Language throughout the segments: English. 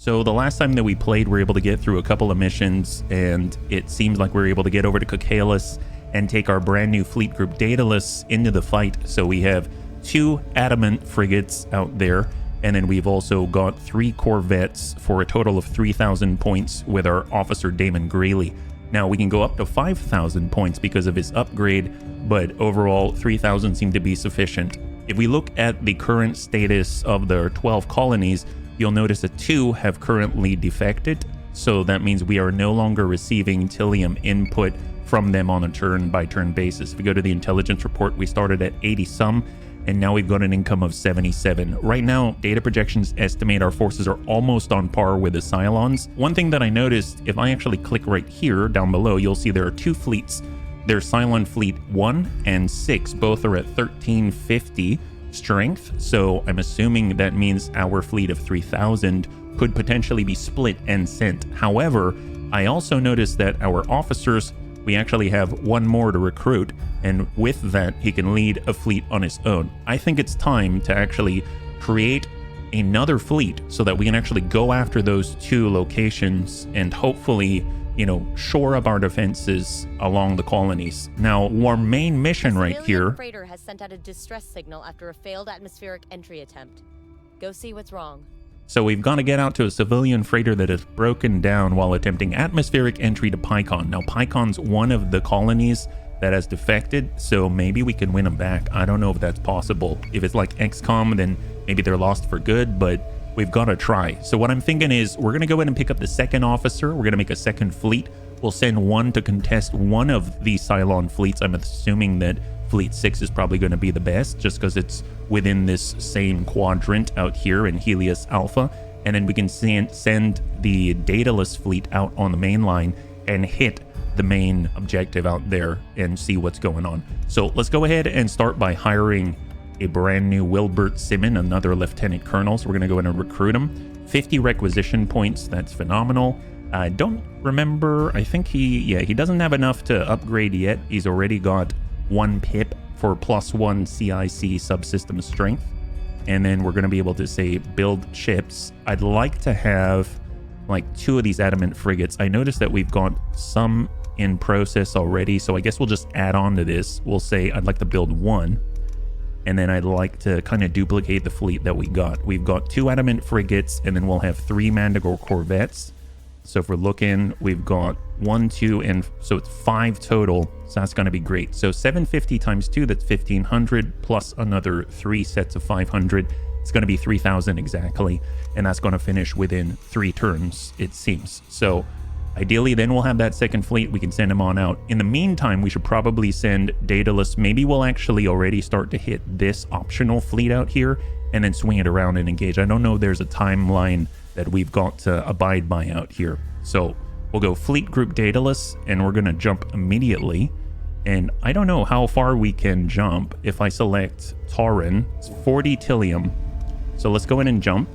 So the last time that we played, we were able to get through a couple of missions, and it seems like we were able to get over to Helios and take our brand new fleet group Daedalus into the fight. So we have 2 adamant frigates out there, and then we've also got 3 corvettes for a total of 3,000 points with our officer Damon Greeley. Now we can go up to 5,000 points because of his upgrade, but overall 3,000 seem to be sufficient. If we look at the current status of the 12 colonies, you'll notice that 2 have currently defected, so that means we are no longer receiving Tilium input from them on a turn-by-turn basis. If we go to the intelligence report, we started at 80 some, and now we've got an income of 77. Right now, data projections estimate our forces are almost on par with the Cylons. One thing that I noticed, if I actually click right here down below, you'll see there are 2 fleets. There's Cylon Fleet 1 and 6, both are at 1350 strength, so I'm assuming that means our fleet of 3,000 could potentially be split and sent. However, I also noticed that our officers, we actually have 1 more to recruit, and with that, he can lead a fleet on his own. I think it's time to actually create another fleet so that we can actually go after those 2 locations and hopefully, you know, shore up our defenses along the colonies. Now, our main mission right here. The freighter has sent out a distress signal after a failed atmospheric entry attempt. Go see what's wrong. So we've got to get out to a civilian freighter that is broken down while attempting atmospheric entry to Pycon. Now, Pycon's one of the colonies that has defected, so maybe we can win them back. I don't know if that's possible. If it's like XCOM, then maybe they're lost for good, but we've got to try. So what I'm thinking is we're going to go ahead and pick up the 2nd officer. We're going to make a 2nd fleet. We'll send 1 to contest one of these Cylon fleets. I'm assuming that Fleet 6 is probably going to be the best just because it's within this same quadrant out here in Helios Alpha. And then we can send the Daedalus fleet out on the main line and hit the main objective out there and see what's going on. So let's go ahead and start by hiring a brand new Wilbert Simon, another lieutenant colonel. So we're going to go in and recruit him. 50 requisition points. That's phenomenal. I don't remember. I think he doesn't have enough to upgrade yet. He's already got 1 pip for +1 CIC subsystem strength. And then we're going to be able to say build ships. I'd like to have like 2 of these adamant frigates. I noticed that we've got some in process already. So I guess we'll just add on to this. We'll say I'd like to build 1. And then I'd like to kind of duplicate the fleet that we got. We've got 2 adamant frigates, and then we'll have 3 Manticore corvettes. So if we're looking, we've got 1, 2, and so it's 5 total. So that's going to be great. So 750 times 2, that's 1,500, plus another 3 sets of 500. It's going to be 3,000 exactly. And that's going to finish within 3 turns, it seems. So ideally, then we'll have that 2nd fleet. We can send him on out. In the meantime, we should probably send Daedalus. Maybe we'll actually already start to hit this optional fleet out here and then swing it around and engage. I don't know if there's a timeline that we've got to abide by out here. So we'll go fleet group Daedalus, and we're going to jump immediately. And I don't know how far we can jump. If I select Tauren, it's 40 Tilium. So let's go in and jump.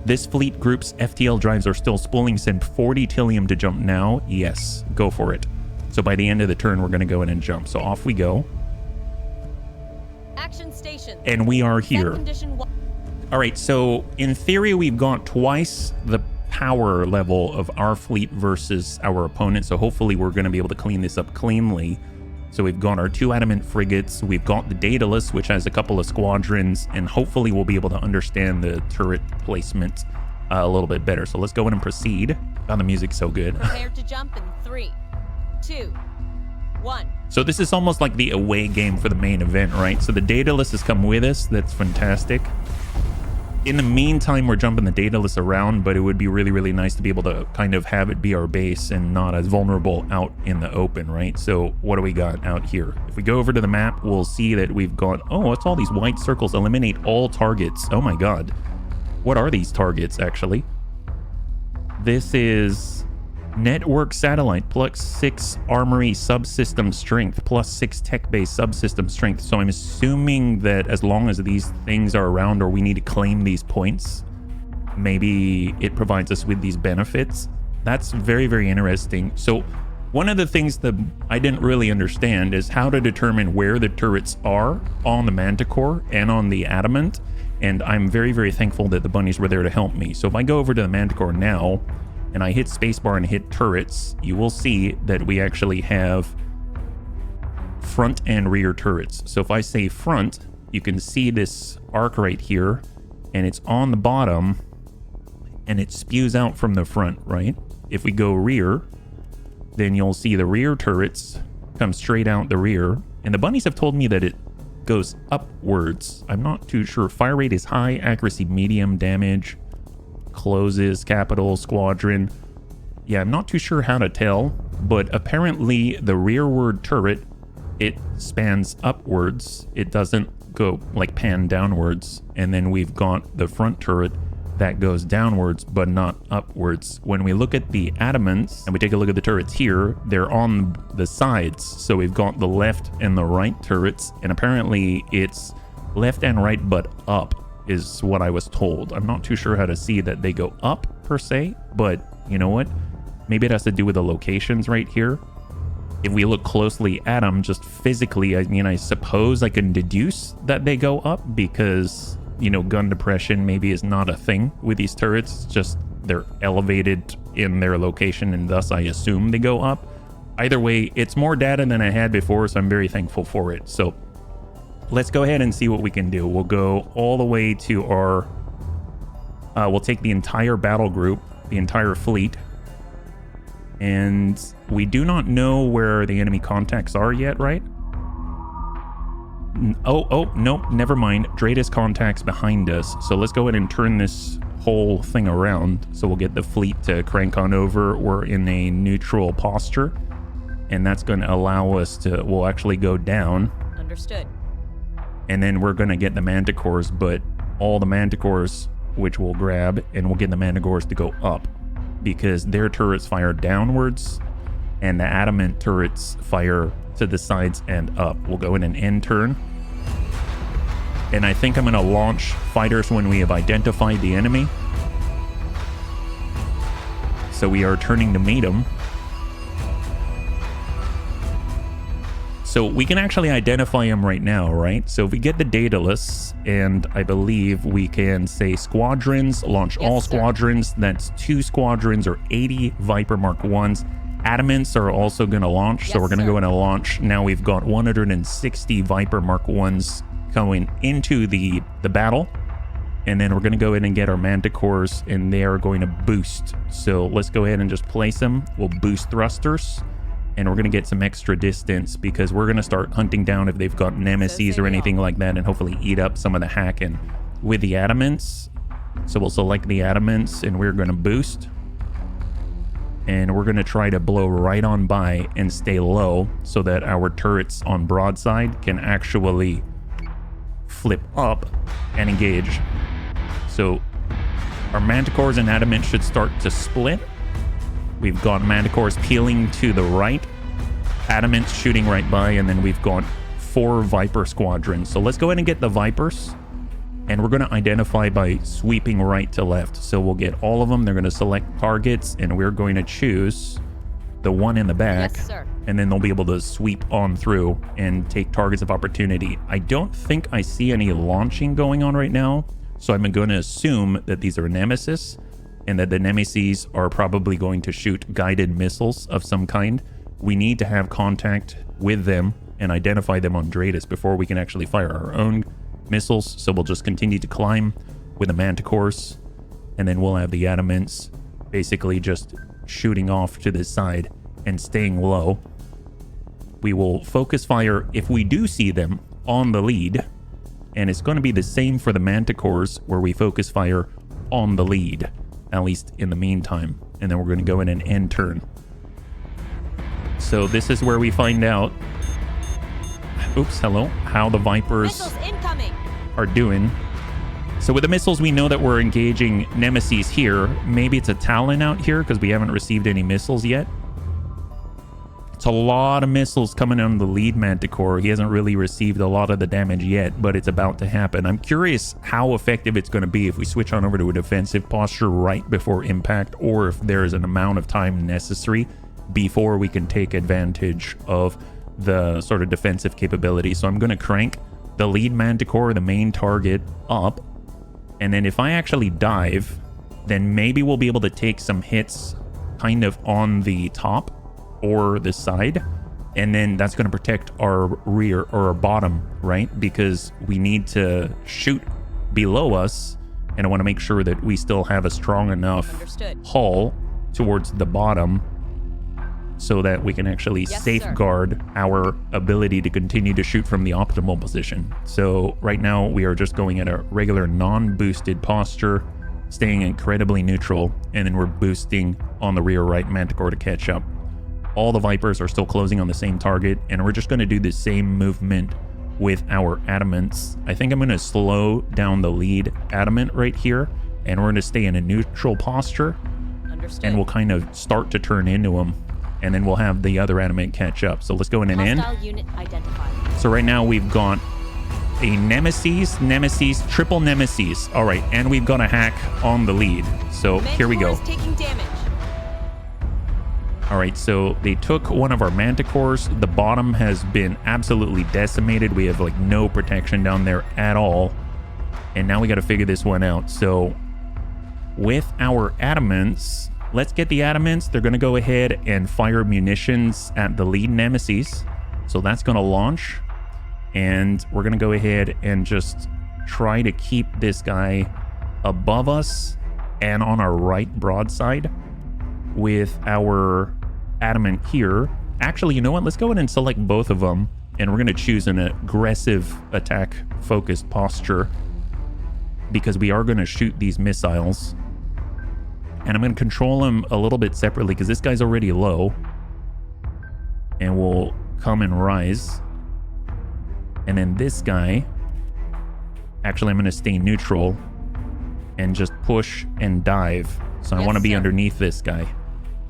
This fleet group's FTL drives are still spooling. Send 40 Tilium to jump now. Yes, go for it. So by the end of the turn, we're going to go in and jump. So off we go. Action station. And we are here. All right, so in theory, we've got twice the power level of our fleet versus our opponent. So hopefully we're going to be able to clean this up cleanly. So we've got our 2 adamant frigates. We've got the Daedalus, which has a couple of squadrons, and hopefully we'll be able to understand the turret placement a little bit better. So let's go in and proceed. Oh, the music's so good. Prepare to jump in 3, 2, 1. So this is almost like the away game for the main event, right? So the Daedalus has come with us. That's fantastic. In the meantime, we're jumping the Daedalus around, but it would be really, really nice to be able to kind of have it be our base and not as vulnerable out in the open, right? So what do we got out here? If we go over to the map, we'll see that we've got, oh, it's all these white circles. Eliminate all targets. Oh my God. What are these targets, actually? This is network satellite, +6 armory subsystem strength, +6 tech-based subsystem strength. So I'm assuming that as long as these things are around or we need to claim these points, maybe it provides us with these benefits. That's very, very interesting. So one of the things that I didn't really understand is how to determine where the turrets are on the Manticore and on the Adamant. And I'm very, very thankful that the bunnies were there to help me. So if I go over to the Manticore now, and I hit spacebar and hit turrets, you will see that we actually have front and rear turrets. So if I say front, you can see this arc right here, and it's on the bottom, and it spews out from the front, right? If we go rear, then you'll see the rear turrets come straight out the rear. And the bunnies have told me that it goes upwards. I'm not too sure. Fire rate is high, accuracy medium, damage closes, capital, squadron. Yeah, I'm not too sure how to tell, but apparently the rearward turret, it spans upwards. It doesn't go like pan downwards. And then we've got the front turret that goes downwards but not upwards. When we look at the adamants and we take a look at the turrets here, they're on the sides. So we've got the left and the right turrets, and apparently it's left and right but up is what I was told. I'm not too sure how to see that they go up per se, but you know what? Maybe it has to do with the locations right here. If we look closely at them just physically, I mean, I suppose I can deduce that they go up because, you know, gun depression maybe is not a thing with these turrets. It's just they're elevated in their location, and thus I assume they go up. Either way, it's more data than I had before, so I'm very thankful for it. So let's go ahead and see what we can do. We'll go all the way to our... we'll take the entire battle group, the entire fleet. And we do not know where the enemy contacts are yet, right? Oh, nope, never mind. Dratus contacts behind us. So let's go ahead and turn this whole thing around. So we'll get the fleet to crank on over. We're in a neutral posture. And that's going to allow us to... We'll actually go down. Understood. And then we're going to get the Manticores, but all the Manticores, which we'll grab, and we'll get the Manticores to go up, because their turrets fire downwards, and the adamant turrets fire to the sides and up. We'll go in an end turn. And I think I'm going to launch fighters when we have identified the enemy. So we are turning to meet them. So we can actually identify them right now, right? So if we get the data lists, and I believe we can say squadrons, launch all squadrons. That's 2 squadrons or 80 Viper Mark 1s. Adamants are also going to launch, so we're going to go in and launch. Now we've got 160 Viper Mark 1s going into the battle. And then we're going to go in and get our Manticores, and they are going to boost. So let's go ahead and just place them. We'll boost thrusters. And we're going to get some extra distance because we're going to start hunting down if they've got nemesis or anything like that, and hopefully eat up some of the hacking with the adamants. So we'll select the adamants, and we're going to boost. And we're going to try to blow right on by and stay low so that our turrets on broadside can actually flip up and engage. So our Manticores and adamant should start to split. We've got Manticores peeling to the right, adamants shooting right by, and then we've got 4 Viper squadrons. So let's go ahead and get the Vipers, and we're going to identify by sweeping right to left. So we'll get all of them. They're going to select targets, and we're going to choose the one in the back, and then they'll be able to sweep on through and take targets of opportunity. I don't think I see any launching going on right now, so I'm going to assume that these are Nemesis, and that the Nemesis are probably going to shoot guided missiles of some kind. We need to have contact with them and identify them on Dratus before we can actually fire our own missiles. So we'll just continue to climb with the Manticores, and then we'll have the adamants basically just shooting off to the side and staying low. We will focus fire if we do see them on the lead, and it's going to be the same for the Manticores, where we focus fire on the lead, at least in the meantime. And then we're going to go in an end turn. So this is where we find out, how the Vipers are doing. So with the missiles, we know that we're engaging Nemesis here. Maybe it's a Talon out here because we haven't received any missiles yet. It's a lot of missiles coming on the lead Manticore. He hasn't really received a lot of the damage yet, but it's about to happen. I'm curious how effective it's going to be if we switch on over to a defensive posture right before impact, or if there's an amount of time necessary before we can take advantage of the sort of defensive capability. So I'm going to crank the lead Manticore, the main target, up, And then if I actually dive, then maybe we'll be able to take some hits kind of on the top or the side. And then that's going to protect our rear or our bottom, right? Because we need to shoot below us. And I want to make sure that we still have a strong enough hull towards the bottom so that we can actually safeguard our ability to continue to shoot from the optimal position. So right now we are just going at a regular non-boosted posture, staying incredibly neutral, and then we're boosting on the rear right Manticore to catch up. All the Vipers are still closing on the same target, and we're just going to do the same movement with our Adamants. I think I'm going to slow down the lead Adamant right here, and we're going to stay in a neutral posture. Understood. And we'll kind of start to turn into them, and then we'll have the other Adamant catch up. So let's go in and end. Hostile unit identified. So right now we've got a Nemesis, triple Nemesis. All right, and we've got a hack on the lead. So here we go. Manticore is taking damage. All right, so they took one of our Manticores. The bottom has been absolutely decimated. We have like no protection down there at all. And now we got to figure this one out. So with our Adamants, let's get the Adamants. They're going to go ahead and fire munitions at the lead Nemesis. So that's going to launch. And we're going to go ahead and just try to keep this guy above us and on our right broadside with our Adamant here. Actually, you know what? Let's go ahead and select both of them. And we're going to choose an aggressive attack focused posture because we are going to shoot these missiles. And I'm going to control them a little bit separately because this guy's already low. And we'll come and rise. And then this guy, actually I'm going to stay neutral and just push and dive. So I want to be underneath this guy.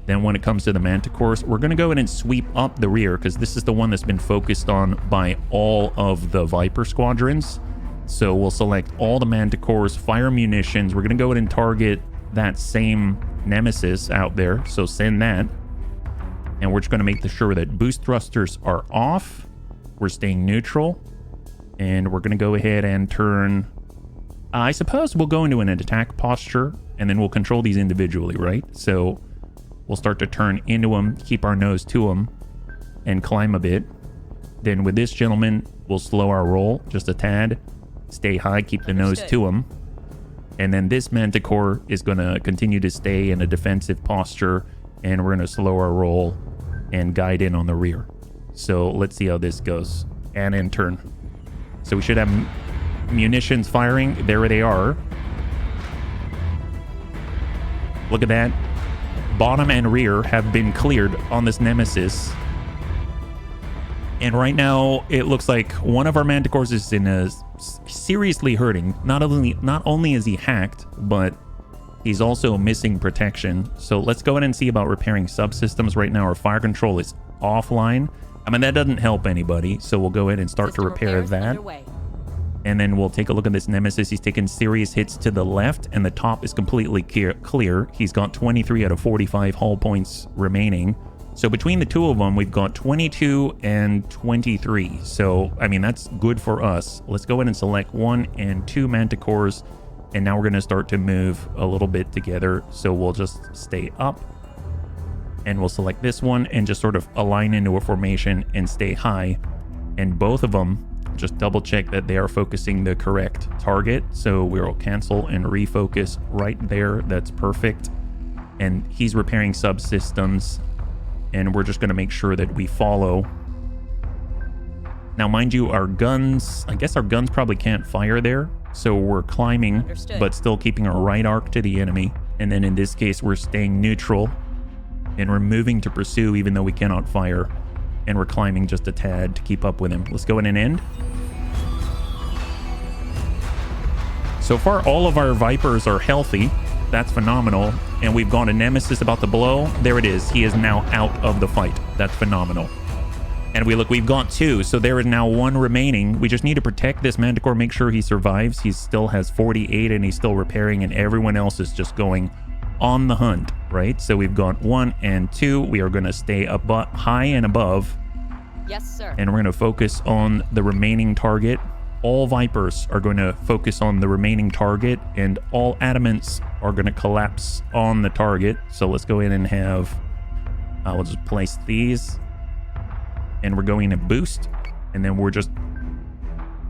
Then when it comes to the Manticores, we're going to go in and sweep up the rear because this is the one that's been focused on by all of the Viper squadrons. So we'll select all the Manticores, fire munitions. We're going to go in and target that same Nemesis out there. So send that. And we're just going to make sure that boost thrusters are off. We're staying neutral. And we're going to go ahead and turn... I suppose we'll go into an attack posture and then we'll control these individually, right? So we'll start to turn into them, keep our nose to them, and climb a bit. Then with this gentleman, we'll slow our roll just a tad, stay high, keep the nose to him. And then this Manticore is going to continue to stay in a defensive posture, and we're going to slow our roll and guide in on the rear. So let's see how this goes. And in turn. So we should have munitions firing. There they are. Look at that. Bottom and rear have been cleared on this Nemesis. And right now, it looks like one of our Manticores is in a seriously hurting. Not only is he hacked, but he's also missing protection. So let's go ahead and see about repairing subsystems. Right now, our fire control is offline. I mean, that doesn't help anybody. So we'll go ahead and start to repair that. Underway. And then we'll take a look at this Nemesis. He's taken serious hits to the left, and the top is completely clear. He's got 23 out of 45 hull points remaining. So between the two of them, we've got 22 and 23. So, I mean, that's good for us. Let's go ahead and select 1 and 2 Manticores. And now we're going to start to move a little bit together. So we'll just stay up. And we'll select this one and just sort of align into a formation and stay high. And both of them, just double check that they are focusing the correct target. So we'll cancel and refocus right there. That's perfect. And he's repairing subsystems. And we're just going to make sure that we follow. Now, mind you, our guns, I guess our guns probably can't fire there. So we're climbing, Understood. But still keeping our right arc to the enemy. And then in this case, we're staying neutral. And we're moving to pursue even though we cannot fire. And we're climbing just a tad to keep up with him. Let's go in and end. So far, all of our Vipers are healthy. That's phenomenal. And we've got a Nemesis about to blow. There it is. He is now out of the fight. That's phenomenal. And we've got 2. So there is now 1 remaining. We just need to protect this Manticore, make sure he survives. He still has 48 and he's still repairing, and everyone else is just going on the hunt, right? So we've got 1 and 2. We are going to stay high and above. Yes, sir. And we're going to focus on the remaining target. all Vipers are going to focus on the remaining target, and all Adamants are going to collapse on the target. So let's go in and have, we'll just place these, and we're going to boost, and then we're just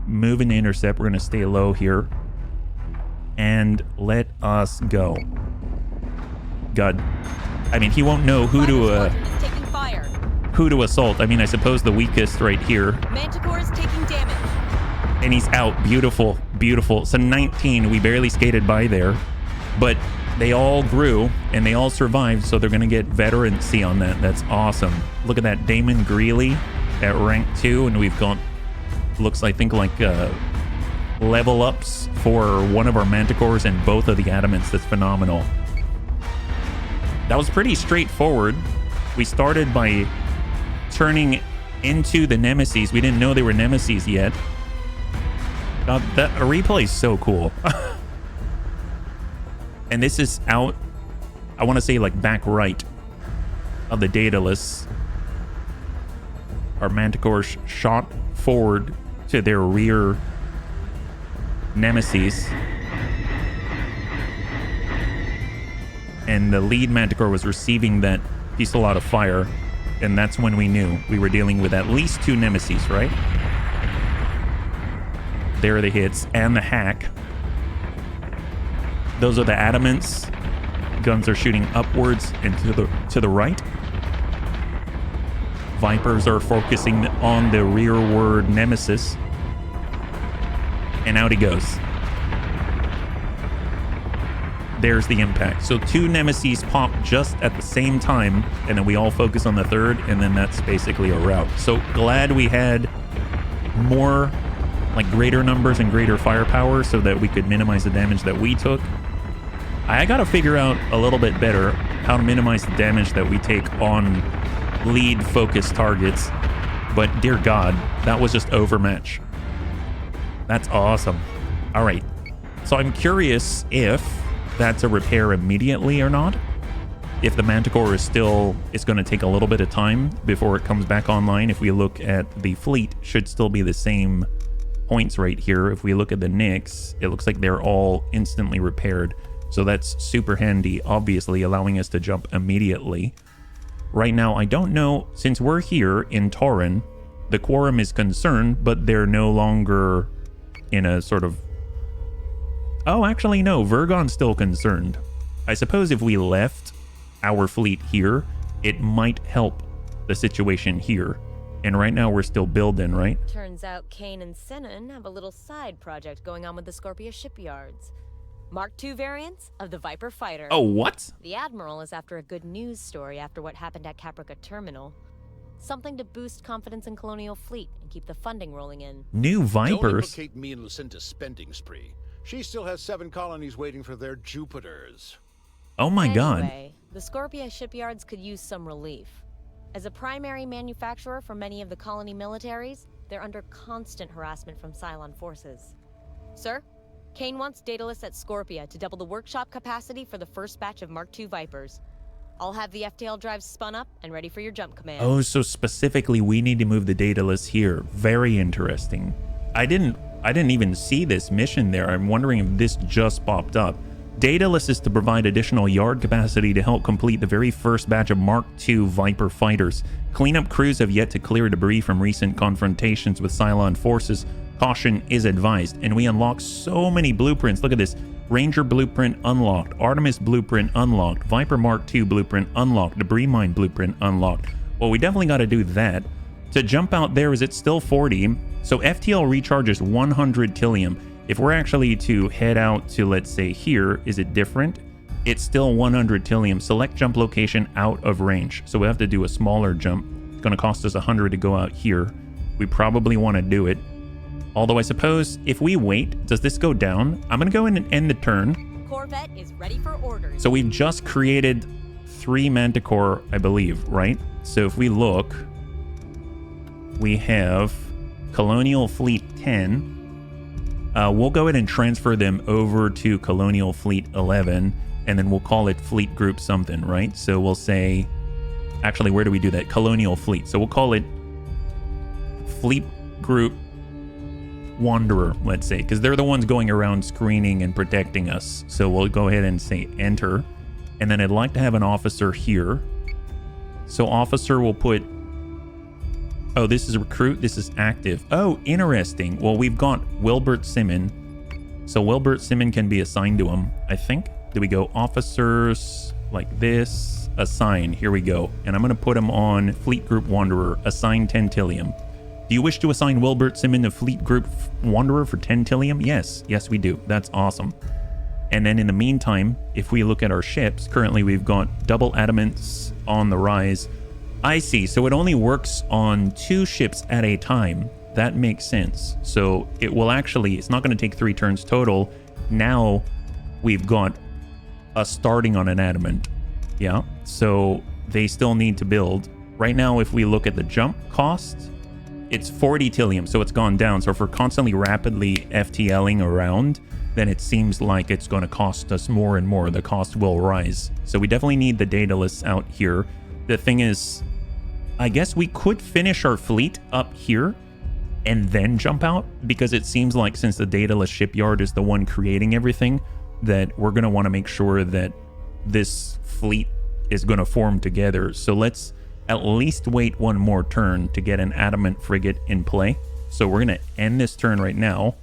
moving to intercept. We're going to stay low here, and let us go. God, I mean, he won't know who to assault. I mean, I suppose the weakest right here. Manticore is taking damage. And he's out. Beautiful, beautiful. So 19, we barely skated by there, but they all grew and they all survived, so they're going to get veterancy on that. That's awesome. Look at that, Damon Greeley at rank 2, and we've got, looks, I think, like level ups for one of our Manticores and both of the Adamants. That's phenomenal. That was pretty straightforward. We started by turning into the Nemesis. We didn't know they were Nemesis yet. God, that a replay is so cool. And this is out, I want to say, like back right of the Daedalus. Our Manticores shot forward to their rear Nemesis. And the lead Manticore was receiving that fusillade of fire. And that's when we knew we were dealing with at least 2 Nemesis, right? There are the hits and the hack. Those are the Adamants. Guns are shooting upwards and to the right. Vipers are focusing on the rearward Nemesis. And out he goes. There's the impact. So 2 Nemesis pop just at the same time, and then we all focus on the third, and then that's basically a rout. So glad we had more, like, greater numbers and greater firepower so that we could minimize the damage that we took. I gotta figure out a little bit better how to minimize the damage that we take on lead focused targets. But dear God, that was just overmatch. That's awesome. All right. So I'm curious if that's a repair immediately or not. If the Manticore is still, it's going to take a little bit of time before it comes back online. If we look at the fleet, should still be the same points right here. If we look at the Nyx, it looks like they're all instantly repaired. So that's super handy, obviously allowing us to jump immediately. Right now, I don't know, since we're here in Tauren, the Quorum is concerned, but they're no longer in a sort of... Oh, actually, no, Vergon's still concerned. I suppose if we left our fleet here, it might help the situation here. And right now, we're still building, right? Turns out Kane and Sinan have a little side project going on with the Scorpia shipyards. Mark II variants of the Viper fighter. Oh, what? The Admiral is after a good news story after what happened at Caprica Terminal. Something to boost confidence in Colonial Fleet and keep the funding rolling in. New Vipers? Don't implicate me in Lucinda's spending spree. She still has 7 colonies waiting for their Jupiters. Oh my God. Anyway, the Scorpia shipyards could use some relief. As a primary manufacturer for many of the colony militaries, they're under constant harassment from Cylon forces. Sir, Kane wants Daedalus at Scorpia to double the workshop capacity for the first batch of Mark II Vipers. I'll have the FTL drives spun up and ready for your jump command. Oh, so specifically we need to move the Daedalus here. Very interesting. I didn't even see this mission there. I'm wondering if this just popped up. Daedalus is to provide additional yard capacity to help complete the very first batch of Mark II Viper fighters. Cleanup crews have yet to clear debris from recent confrontations with Cylon forces. Caution is advised. And we unlock so many blueprints. Look at this. Ranger blueprint unlocked. Artemis blueprint unlocked. Viper Mark II blueprint unlocked. Debris mine blueprint unlocked. Well, we definitely got to do that. To jump out there, is it still 40? So FTL recharges 100 Tillium. If we're actually to head out to, let's say, here, is it different? It's still 100 Tillium. Select jump location out of range. So we have to do a smaller jump. It's going to cost us 100 to go out here. We probably want to do it. Although I suppose if we wait, does this go down? I'm going to go in and end the turn. Corvette is ready for orders. So we've just created 3 Manticore, I believe, right? So if we look, we have Colonial Fleet 10. We'll go ahead and transfer them over to Colonial Fleet 11, and then we'll call it Fleet Group something, right? So we'll say, actually, where do we do that? Colonial Fleet. So we'll call it Fleet Group Wanderer, let's say, because they're the ones going around screening and protecting us. So we'll go ahead and say enter. And then I'd like to have an officer here. So officer will put... Oh, this is recruit. This is active. Oh, interesting. Well, we've got Wilbert Simon. So Wilbert Simon can be assigned to him, I think. Do we go officers like this? Assign. Here we go. And I'm going to put him on Fleet Group Wanderer. Assign 10 Tillium. Do you wish to assign Wilbert Simon to Fleet Group Wanderer for 10 Tillium? Yes. Yes, we do. That's awesome. And then in the meantime, if we look at our ships, currently we've got double adamants on the rise. I see. So it only works on 2 ships at a time. That makes sense. So it will actually, it's not going to take 3 turns total. Now we've got a starting on an adamant. Yeah. So they still need to build. Right now, if we look at the jump cost, it's 40 Tillium. So it's gone down. So if we're constantly rapidly FTLing around, then it seems like it's going to cost us more and more. The cost will rise. So we definitely need the data lists out here. The thing is, I guess we could finish our fleet up here and then jump out, because it seems like since the dataless shipyard is the one creating everything, that we're going to want to make sure that this fleet is going to form together. So let's at least wait one more turn to get an adamant frigate in play. So we're going to end this turn right now.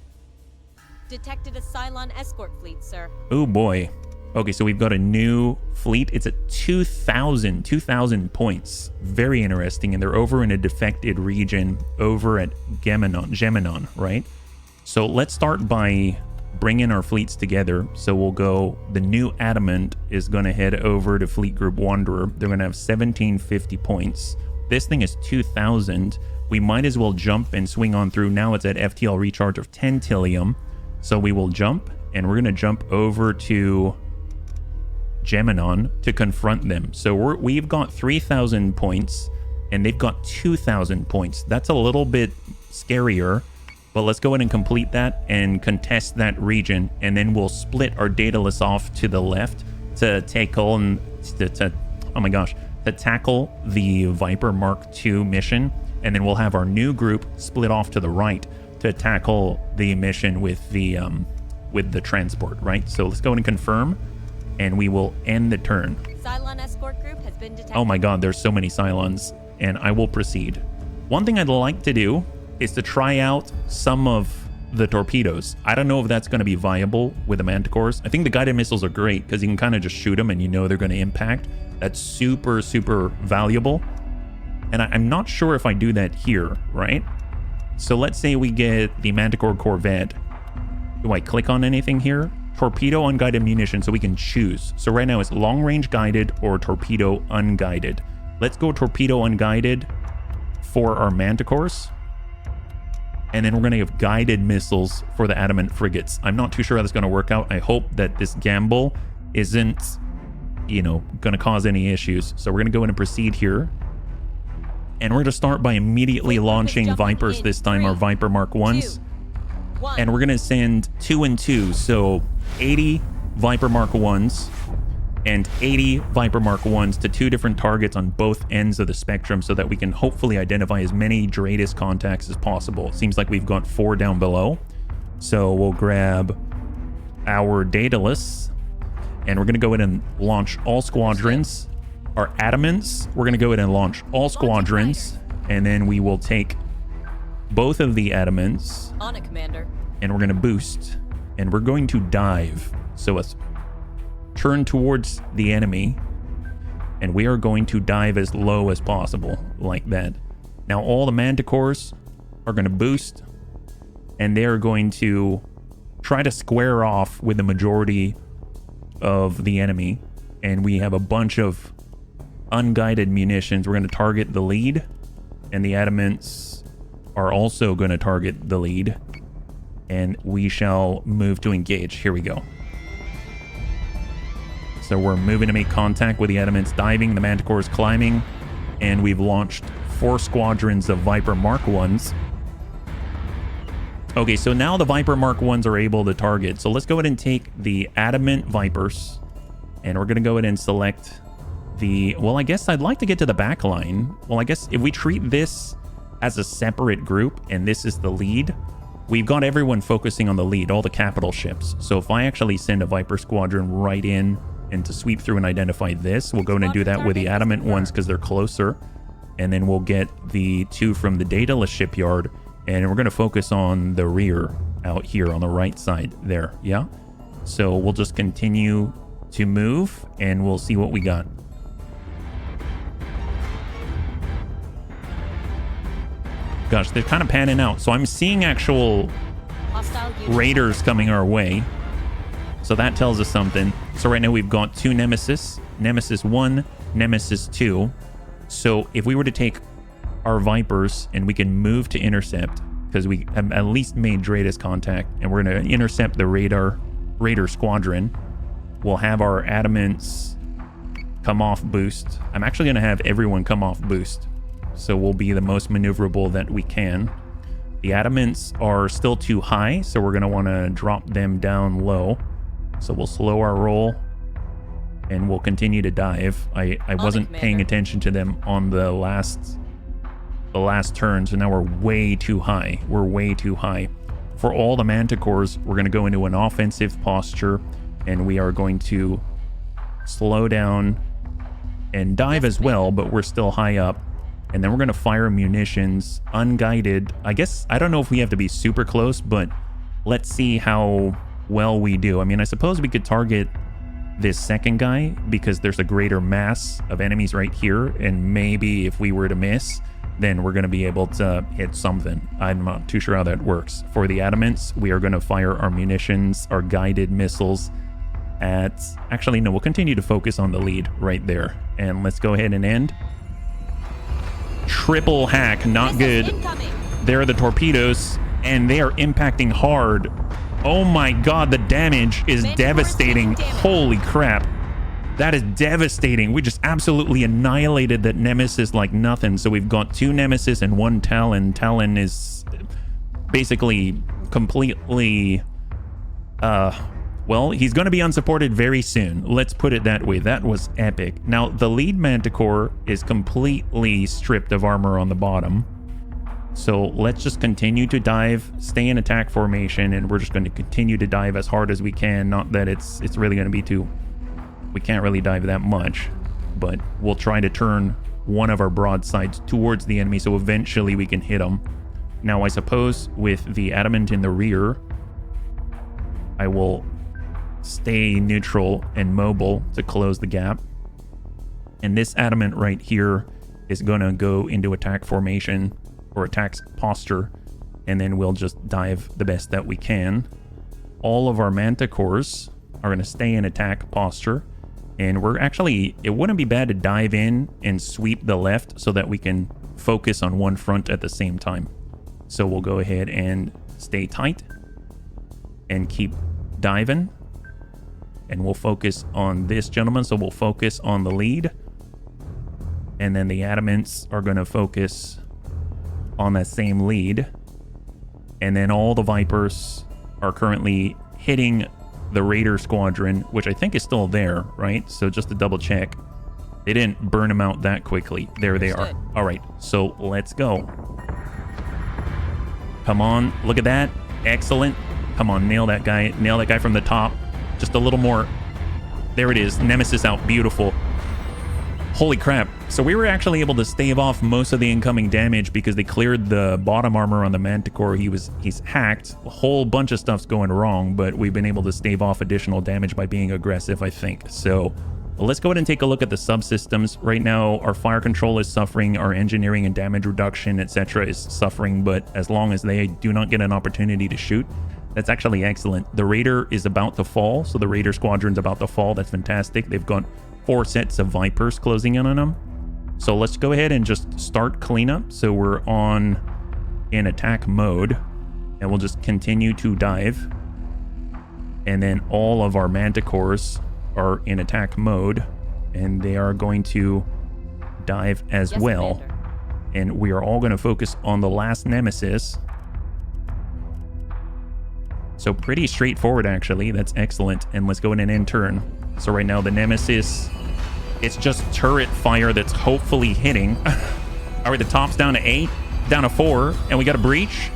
Detected a Cylon escort fleet, sir. Oh boy. Okay, so we've got a new fleet. It's at 2,000 points. Very interesting. And they're over in a defected region over at Geminon, right? So let's start by bringing our fleets together. So we'll go, the new Adamant is going to head over to Fleet Group Wanderer. They're going to have 1,750 points. This thing is 2,000. We might as well jump and swing on through. Now it's at FTL recharge of 10 Tillium. So we will jump, and we're going to jump over to Geminon to confront them. So we've got 3,000 points, and they've got 2,000 points. That's a little bit scarier, but let's go ahead and complete that and contest that region, and then we'll split our dataless off to the left to tackle and to tackle the Viper Mark II mission, and then we'll have our new group split off to the right to tackle the mission with the transport, right? So let's go ahead and confirm, and we will end the turn. Cylon escort group has been detected. Oh my god, there's so many Cylons, and I will proceed. One thing I'd like to do is to try out some of the torpedoes. I don't know if that's going to be viable with the Manticores. I think the guided missiles are great because you can kind of just shoot them and you know they're going to impact. That's super, super valuable. And I'm not sure if I do that here, right? So let's say we get the Manticore Corvette. Do I click on anything here? Torpedo unguided munition, so we can choose. So right now it's long range guided or torpedo unguided. Let's go torpedo unguided for our Manticores. And then we're going to have guided missiles for the Adamant frigates. I'm not too sure how that's going to work out. I hope that this gamble isn't, going to cause any issues. So we're going to go in and proceed here. And we're going to start by immediately launching Vipers this time, our Viper Mark 1s. And we're going to send 2 and 2. So 80 Viper Mark 1s and 80 Viper Mark 1s to 2 different targets on both ends of the spectrum so that we can hopefully identify as many Dratus contacts as possible. It seems like we've got 4 down below. So we'll grab our Daedalus and we're going to go ahead and launch all squadrons. Our Adamants, we're going to go ahead and launch all squadrons, and then we will take both of the Adamants on it, Commander, and we're going to boost, and we're going to dive. So let's turn towards the enemy, and we are going to dive as low as possible, like that. Now all the Manticores are going to boost, and they're going to try to square off with the majority of the enemy, and we have a bunch of unguided munitions. We're going to target the lead, and the Adamants are also going to target the lead, and we shall move to engage. Here we go. So we're moving to make contact with the Adamants, diving, the Manticores climbing, and we've launched 4 squadrons of Viper Mark 1s. Okay, so now the Viper Mark 1s are able to target. So let's go ahead and take the Adamant Vipers, and we're going to go ahead and select the... Well, I guess I'd like to get to the back line. Well, I guess if we treat this as a separate group, and this is the lead, we've got everyone focusing on the lead, all the capital ships. So if I actually send a Viper squadron right in and to sweep through and identify this, we'll go in and do that with the adamant ones because they're closer. And then we'll get the 2 from the dataless shipyard, and we're going to focus on the rear out here on the right side there. Yeah. So we'll just continue to move and we'll see what we got. Gosh, they're kind of panning out. So I'm seeing actual raiders coming our way. So that tells us something. So right now we've got 2 Nemesis. Nemesis 1, Nemesis 2. So if we were to take our Vipers and we can move to intercept, because we have at least made Dratus contact, and we're going to intercept the Raider squadron, we'll have our Adamants come off boost. I'm actually going to have everyone come off boost. So we'll be the most maneuverable that we can. The Adamants are still too high, so we're going to want to drop them down low. So we'll slow our roll and we'll continue to dive. I wasn't paying attention to them on the last turn, so now we're way too high. We're way too high. For all the Manticores, we're going to go into an offensive posture, and we are going to slow down and dive as well, but we're still high up. And then we're going to fire munitions unguided. I guess, I don't know if we have to be super close, but let's see how well we do. I mean, I suppose we could target this second guy because there's a greater mass of enemies right here, and maybe if we were to miss, then we're going to be able to hit something. I'm not too sure how that works. For the Adamants, we are going to fire our munitions, our guided missiles at... Actually, no, we'll continue to focus on the lead right there. And let's go ahead and end. Triple hack, not good. There are the torpedoes, and they are impacting hard. Oh my god, the damage is devastating. Holy crap. That is devastating. We just absolutely annihilated that Nemesis like nothing. So we've got 2 Nemesis and 1 Talon. Talon is basically completely... well, he's going to be unsupported very soon. Let's put it that way. That was epic. Now, the lead Manticore is completely stripped of armor on the bottom. So let's just continue to dive, stay in attack formation, and we're just going to continue to dive as hard as we can. Not that it's really going to be too... We can't really dive that much, but we'll try to turn one of our broadsides towards the enemy so eventually we can hit them. Now, I suppose with the Adamant in the rear, I will stay neutral and mobile to close the gap. And this Adamant right here is going to go into attack formation or attack posture, and then we'll just dive the best that we can. All of our Manticores are going to stay in attack posture, and we're actually, it wouldn't be bad to dive in and sweep the left so that we can focus on one front at the same time. So we'll go ahead and stay tight and keep diving, and we'll focus on this gentleman. So we'll focus on the lead, and then the Adamants are going to focus on that same lead, and then all the Vipers are currently hitting the Raider squadron, which I think is still there, right? So just to double check, they didn't burn them out that quickly. There they are. All right, so let's go. Come on, look at that. Excellent. Come on, nail that guy. Nail that guy from the top. Just a little more. There it is. Nemesis out. Beautiful. Holy crap. So we were actually able to stave off most of the incoming damage because they cleared the bottom armor on the Manticore. He's hacked. A whole bunch of stuff's going wrong, but we've been able to stave off additional damage by being aggressive, I think. So let's go ahead and take a look at the subsystems. Right now, our fire control is suffering, our engineering and damage reduction, etc. is suffering, but as long as they do not get an opportunity to shoot, that's actually excellent. The Raider is about to fall, so the Raider squadron's about to fall. That's fantastic. They've got 4 sets of Vipers closing in on them. So let's go ahead and just start cleanup. So we're in attack mode, and we'll just continue to dive. And then all of our Manticores are in attack mode, and they are going to dive as well. Commander. And we are all going to focus on the last Nemesis. So pretty straightforward, actually. That's excellent. And let's go in and end turn. So right now the Nemesis, it's just turret fire that's hopefully hitting. All right, the top's down to 8, down to 4, and we got a breach.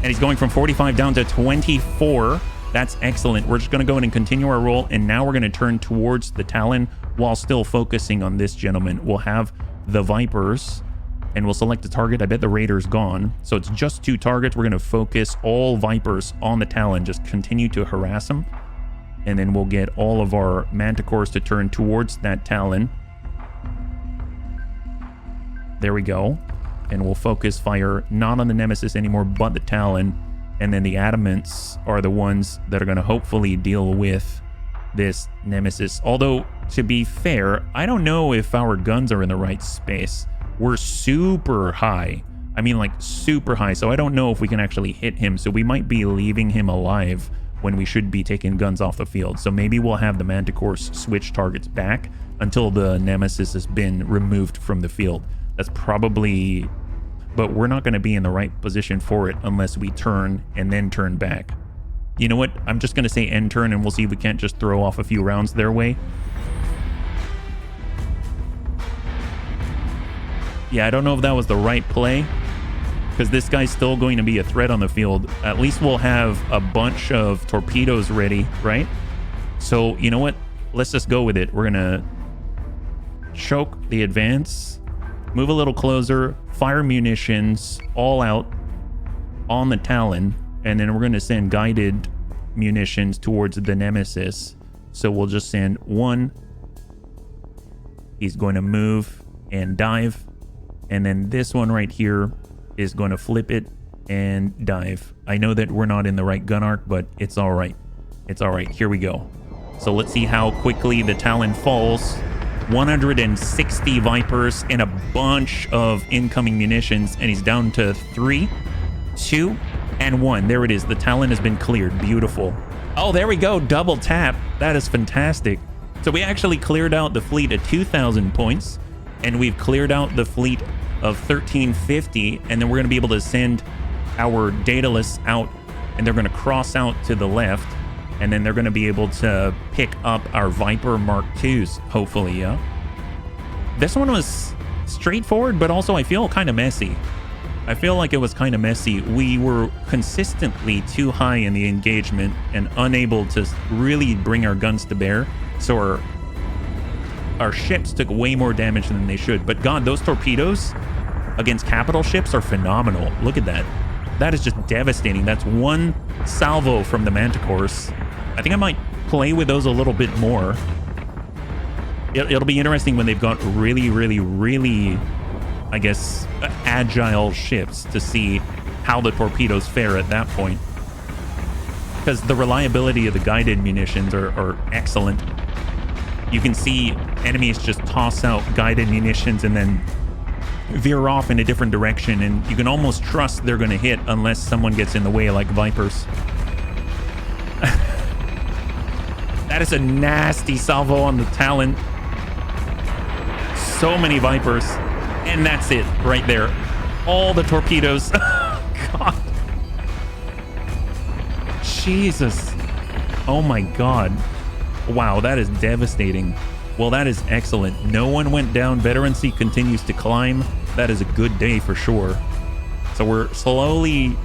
And he's going from 45 down to 24. That's excellent. We're just going to go in and continue our roll. And now we're going to turn towards the Talon while still focusing on this gentleman. We'll have the Vipers and we'll select a target. I bet the Raider's gone. So it's just 2 targets. We're going to focus all Vipers on the Talon. Just continue to harass him. And then we'll get all of our Manticores to turn towards that Talon. There we go. And we'll focus fire not on the Nemesis anymore, but the Talon. And then the Adamants are the ones that are going to hopefully deal with this Nemesis. Although, to be fair, I don't know if our guns are in the right space. We're super high. I mean, like, super high. So I don't know if we can actually hit him. So we might be leaving him alive when we should be taking guns off the field. So maybe we'll have the Manticores switch targets back until the Nemesis has been removed from the field. That's probably... But we're not going to be in the right position for it unless we turn and then turn back. You know what? I'm just going to say end turn and we'll see if we can't just throw off a few rounds their way. Yeah, I don't know if that was the right play because this guy's still going to be a threat on the field. At least we'll have a bunch of torpedoes ready, right? So, you know what? Let's just go with it. We're going to choke the advance. Move a little closer, fire munitions all out on the Talon, and then we're going to send guided munitions towards the Nemesis. So we'll just send 1. He's going to move and dive, and then this one right here is going to flip it and dive. I know that we're not in the right gun arc, but it's all right. It's all right. Here we go. So let's see how quickly the Talon falls. 160 Vipers and a bunch of incoming munitions, and he's down to 3, 2, and 1. There it is. The Talon has been cleared. Beautiful. Oh, there we go. Double tap. That is fantastic. So we actually cleared out the fleet at 2,000 points, and we've cleared out the fleet of 1,350, and then we're going to be able to send our Daedalus out, and they're going to cross out to the left. And then they're going to be able to pick up our Viper Mark IIs, hopefully, yeah? This one was straightforward, but also I feel kind of messy. I feel like it was kind of messy. We were consistently too high in the engagement and unable to really bring our guns to bear. So our ships took way more damage than they should. But God, those torpedoes against capital ships are phenomenal. Look at that. That is just devastating. That's 1 salvo from the Manticores. I think I might play with those a little bit more. It'll be interesting when they've got really, really, really, I guess, agile ships to see how the torpedoes fare at that point. Because the reliability of the guided munitions are excellent. You can see enemies just toss out guided munitions and then veer off in a different direction, and you can almost trust they're going to hit unless someone gets in the way like Vipers. That is a nasty salvo on the Talon. So many Vipers. And that's it right there. All the torpedoes. God. Jesus. Oh my God. Wow, that is devastating. Well, that is excellent. No one went down. Veterancy continues to climb. That is a good day for sure. So we're slowly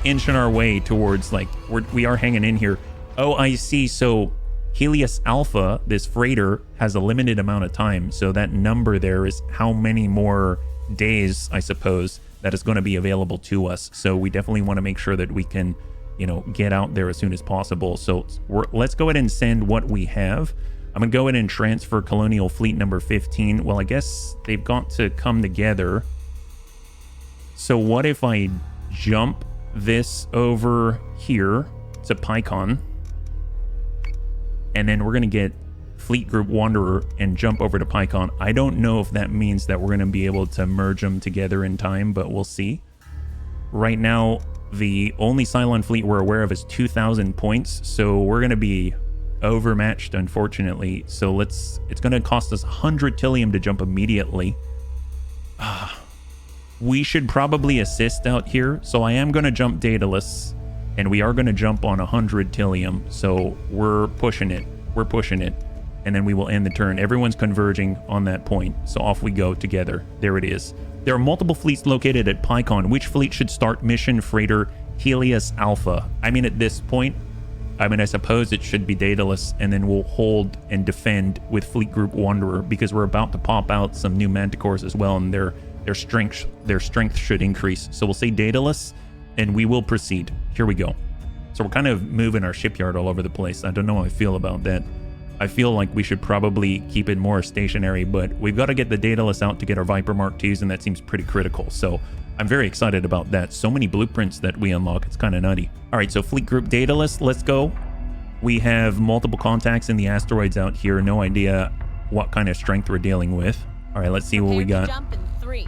inching our way towards, like, we are hanging in here. Oh, I see. So Helios Alpha, this freighter, has a limited amount of time. So that number there is how many more days, I suppose, that is going to be available to us. So we definitely want to make sure that we can, you know, get out there as soon as possible. So let's go ahead and send what we have. I'm going to go ahead and transfer Colonial Fleet number 15. Well, I guess they've got to come together. So what if I jump this over here to Pycon? And then we're going to get Fleet Group Wanderer and jump over to Pycon. I don't know if that means that we're going to be able to merge them together in time, but we'll see. Right now, the only Cylon fleet we're aware of is 2,000 points. So we're going to be overmatched, unfortunately. So it's going to cost us 100 Tillium to jump immediately. We should probably assist out here. So I am going to jump Daedalus, and we are going to jump on 100 Tillium. So we're pushing it. We're pushing it. And then we will end the turn. Everyone's converging on that point. So off we go together. There it is. There are multiple fleets located at Pycon. Which fleet should start mission? Freighter Helios Alpha. I mean, at this point, I suppose it should be Daedalus, and then we'll hold and defend with Fleet Group Wanderer, because we're about to pop out some new Manticores as well, and their strength should increase. So we'll say Daedalus, and we will proceed. Here we go. So we're kind of moving our shipyard all over the place. I don't know how I feel about that. I feel like we should probably keep it more stationary, but we've got to get the Daedalus out to get our Viper Mark IIs, and that seems pretty critical. So I'm very excited about that. So many blueprints that we unlock. It's kind of nutty. All right, so Fleet Group Daedalus, let's go. We have multiple contacts in the asteroids out here. No idea what kind of strength we're dealing with. All right, let's see what we got. Jump in 3,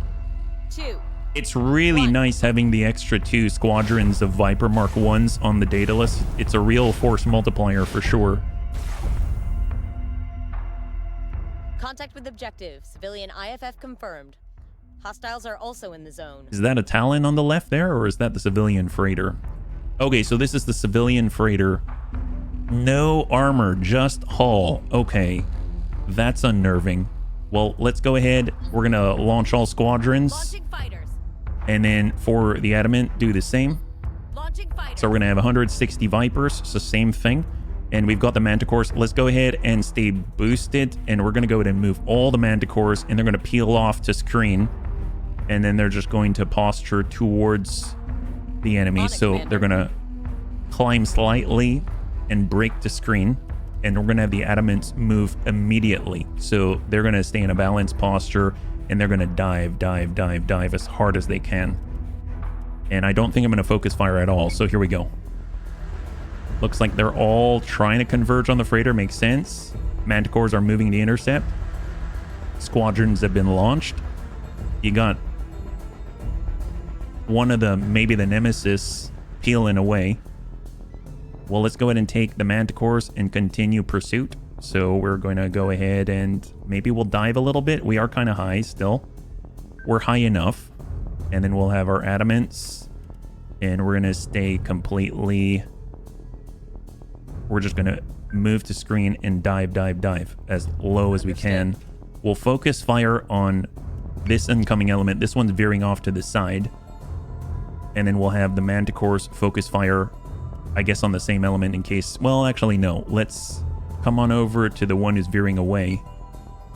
2. It's really nice having the extra 2 squadrons of Viper Mark 1s on the Daedalus. It's a real force multiplier for sure. Contact with objective. Civilian IFF confirmed. Hostiles are also in the zone. Is that a Talon on the left there, or is that the civilian freighter? Okay, so this is the civilian freighter. No armor, just hull. Okay, that's unnerving. Well, let's go ahead. We're going to launch all squadrons. Launching fighters. And then for the Adamant, do the same. Launching fighters. So we're going to have 160 Vipers, so same thing. And we've got the Manticores. Let's go ahead and stay boosted. And we're going to go ahead and move all the Manticores. And they're going to peel off to screen. And then they're just going to posture towards the enemy. So they're going to climb slightly and break to screen. And we're going to have the Adamants move immediately. So they're going to stay in a balanced posture. And they're going to dive as hard as they can. And I don't think I'm going to focus fire at all. So here we go. Looks like they're all trying to converge on the freighter. Makes sense. Manticores are moving the intercept. Squadrons have been launched. You got one of the, maybe the Nemesis peeling away. Well, let's go ahead and take the Manticores and continue pursuit. So we're going to go ahead and maybe we'll dive a little bit. We are kind of high still. We're high enough. And then we'll have our Adamants. And we're going to stay completely... We're just going to move to screen and dive as low as we can. We'll focus fire on this incoming element. This one's veering off to the side. And then we'll have the Manticores focus fire, I guess, on the same element in case... Well, actually, no. Let's come on over to the one who's veering away.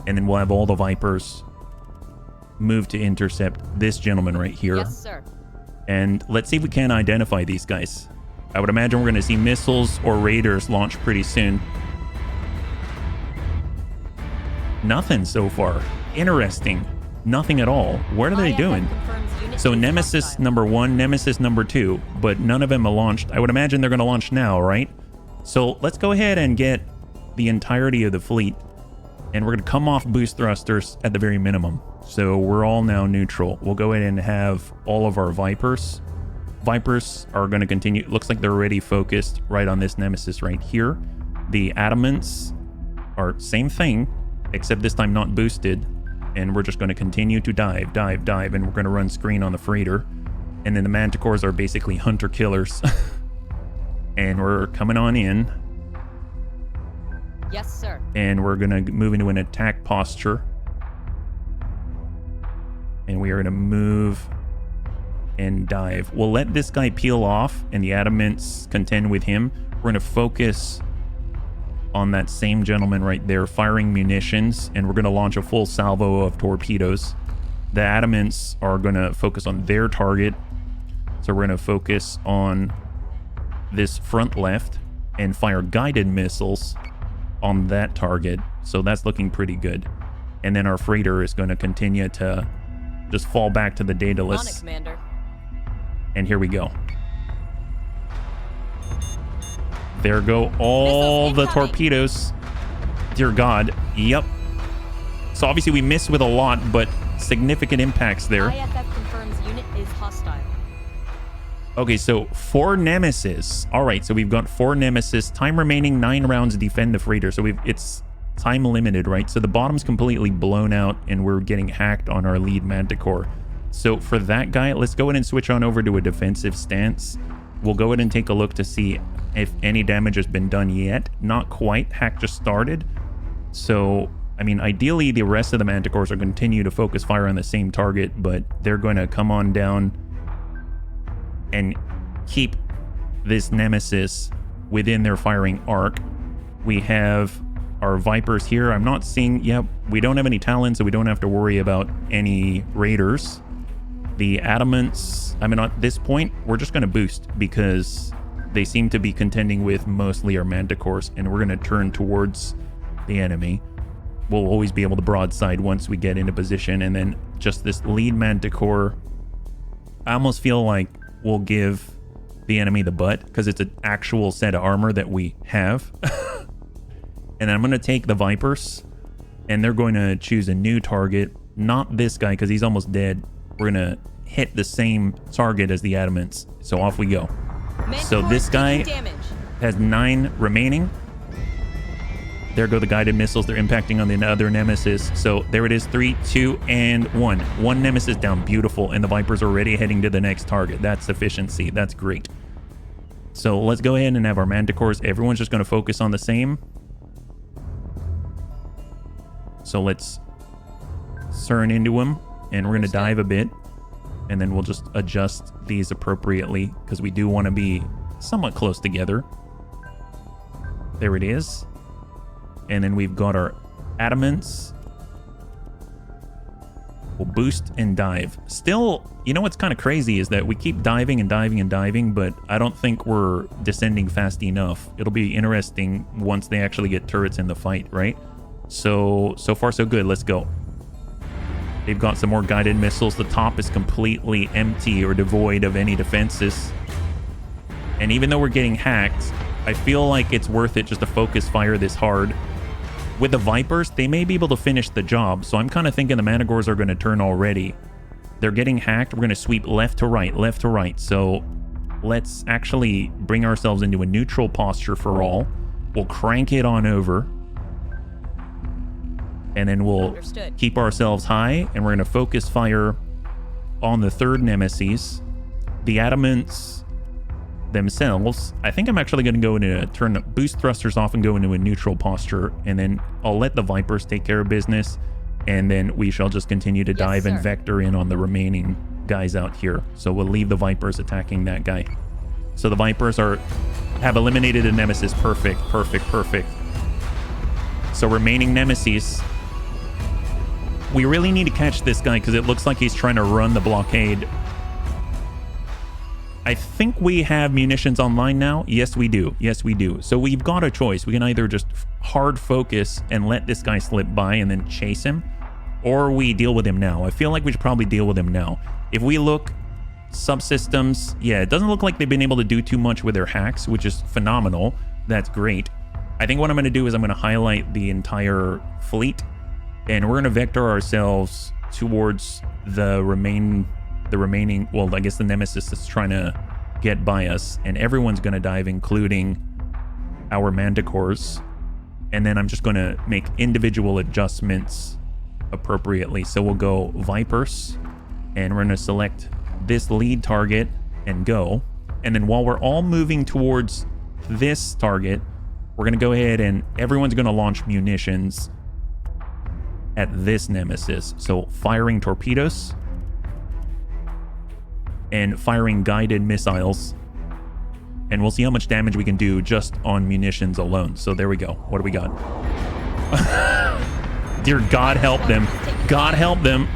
And then we'll have all the Vipers move to intercept this gentleman right here. Yes, sir. And let's see if we can identify these guys. I would imagine we're going to see missiles or raiders launch pretty soon. Nothing so far. Interesting. Nothing at all. What are they doing? So Nemesis number 1, Nemesis number 2, but none of them are launched. I would imagine they're going to launch now, right? So let's go ahead and get the entirety of the fleet. And we're going to come off boost thrusters at the very minimum. So we're all now neutral. We'll go ahead and have all of our Vipers. Vipers are going to continue. It looks like they're already focused right on this Nemesis right here. The Adamants are same thing, except this time not boosted. And we're just going to continue to dive. And we're going to run screen on the freighter. And then the Manticores are basically hunter-killers. And we're coming on in. Yes, sir. And we're going to move into an attack posture. And we are going to move... and dive. We'll let this guy peel off and the Adamants contend with him. We're going to focus on that same gentleman right there, firing munitions, and we're going to launch a full salvo of torpedoes. The Adamants are going to focus on their target. So we're going to focus on this front left and fire guided missiles on that target. So that's looking pretty good. And then our freighter is going to continue to just fall back to the Daedalus. On it, Commander. And here we go. There go all the torpedoes. Dear God. Yep. So obviously we missed with a lot, but significant impacts there. IFF confirms unit is hostile. Okay, so 4 Nemesis. All right, so we've got 4 Nemesis. Time remaining 9 rounds to defend the freighter. So it's time limited, right? So the bottom's completely blown out and we're getting hacked on our lead Manticore. So for that guy, let's go ahead and switch on over to a defensive stance. We'll go ahead and take a look to see if any damage has been done yet. Not quite. Hack just started. So, I mean, ideally, the rest of the Manticores are continue to focus fire on the same target, but they're going to come on down and keep this Nemesis within their firing arc. We have our Vipers here. I'm not seeing... Yep, we don't have any Talons, so we don't have to worry about any Raiders. The Adamants... I mean, at this point, we're just going to boost because they seem to be contending with mostly our Manticores, and we're going to turn towards the enemy. We'll always be able to broadside once we get into position, and then just this lead Manticore... I almost feel like we'll give the enemy the butt because it's an actual set of armor that we have. And I'm going to take the Vipers, and they're going to choose a new target. Not this guy because he's almost dead. We're going to hit the same target as the Adamants. So off we go. So this guy has 9 remaining. There go the guided missiles. They're impacting on the other Nemesis. So there it is. 3, 2, and 1. One Nemesis down. Beautiful. And the Vipers are already heading to the next target. That's efficiency. That's great. So let's go ahead and have our Manticores. Everyone's just going to focus on the same. So let's turn into them. And we're going to dive a bit. And then we'll just adjust these appropriately because we do want to be somewhat close together. There it is. And then we've got our Adamants. We'll boost and dive. Still, you know what's kind of crazy is that we keep diving and diving and diving, but I don't think we're descending fast enough. It'll be interesting once they actually get turrets in the fight, right? So far so good. Let's go. They've got some more guided missiles. The top is completely empty or devoid of any defenses. And even though we're getting hacked, I feel like it's worth it just to focus fire this hard. With the Vipers, they may be able to finish the job, so I'm kind of thinking the Manticores are going to turn already. They're getting hacked. We're going to sweep left to right, left to right. So let's actually bring ourselves into a neutral posture for all. We'll crank it on over. And then we'll keep ourselves high, and we're going to focus fire on the third Nemesis. The Adamants themselves, I think I'm actually going to go into turn the boost thrusters off and go into a neutral posture, and then I'll let the Vipers take care of business, and then we shall just continue to dive and vector in on the remaining guys out here. So we'll leave the Vipers attacking that guy. So the Vipers have eliminated a Nemesis. Perfect. So remaining Nemesis, we really need to catch this guy because it looks like he's trying to run the blockade. I think we have munitions online now. Yes, we do. So we've got a choice. We can either just hard focus and let this guy slip by and then chase him, or we deal with him now. I feel like we should probably deal with him now. If we look subsystems, yeah, it doesn't look like they've been able to do too much with their hacks, which is phenomenal. That's great. I think what I'm going to do is I'm going to highlight the entire fleet, and we're going to vector ourselves towards the remaining, well, I guess the Nemesis that's trying to get by us, and everyone's going to dive, including our Manticores. And then I'm just going to make individual adjustments appropriately. So we'll go Vipers, and we're going to select this lead target and go. And then while we're all moving towards this target, we're going to go ahead and everyone's going to launch munitions at this Nemesis. So firing torpedoes and firing guided missiles, and we'll see how much damage we can do just on munitions alone. So there we go. What do we got? Dear God, help them. God help them.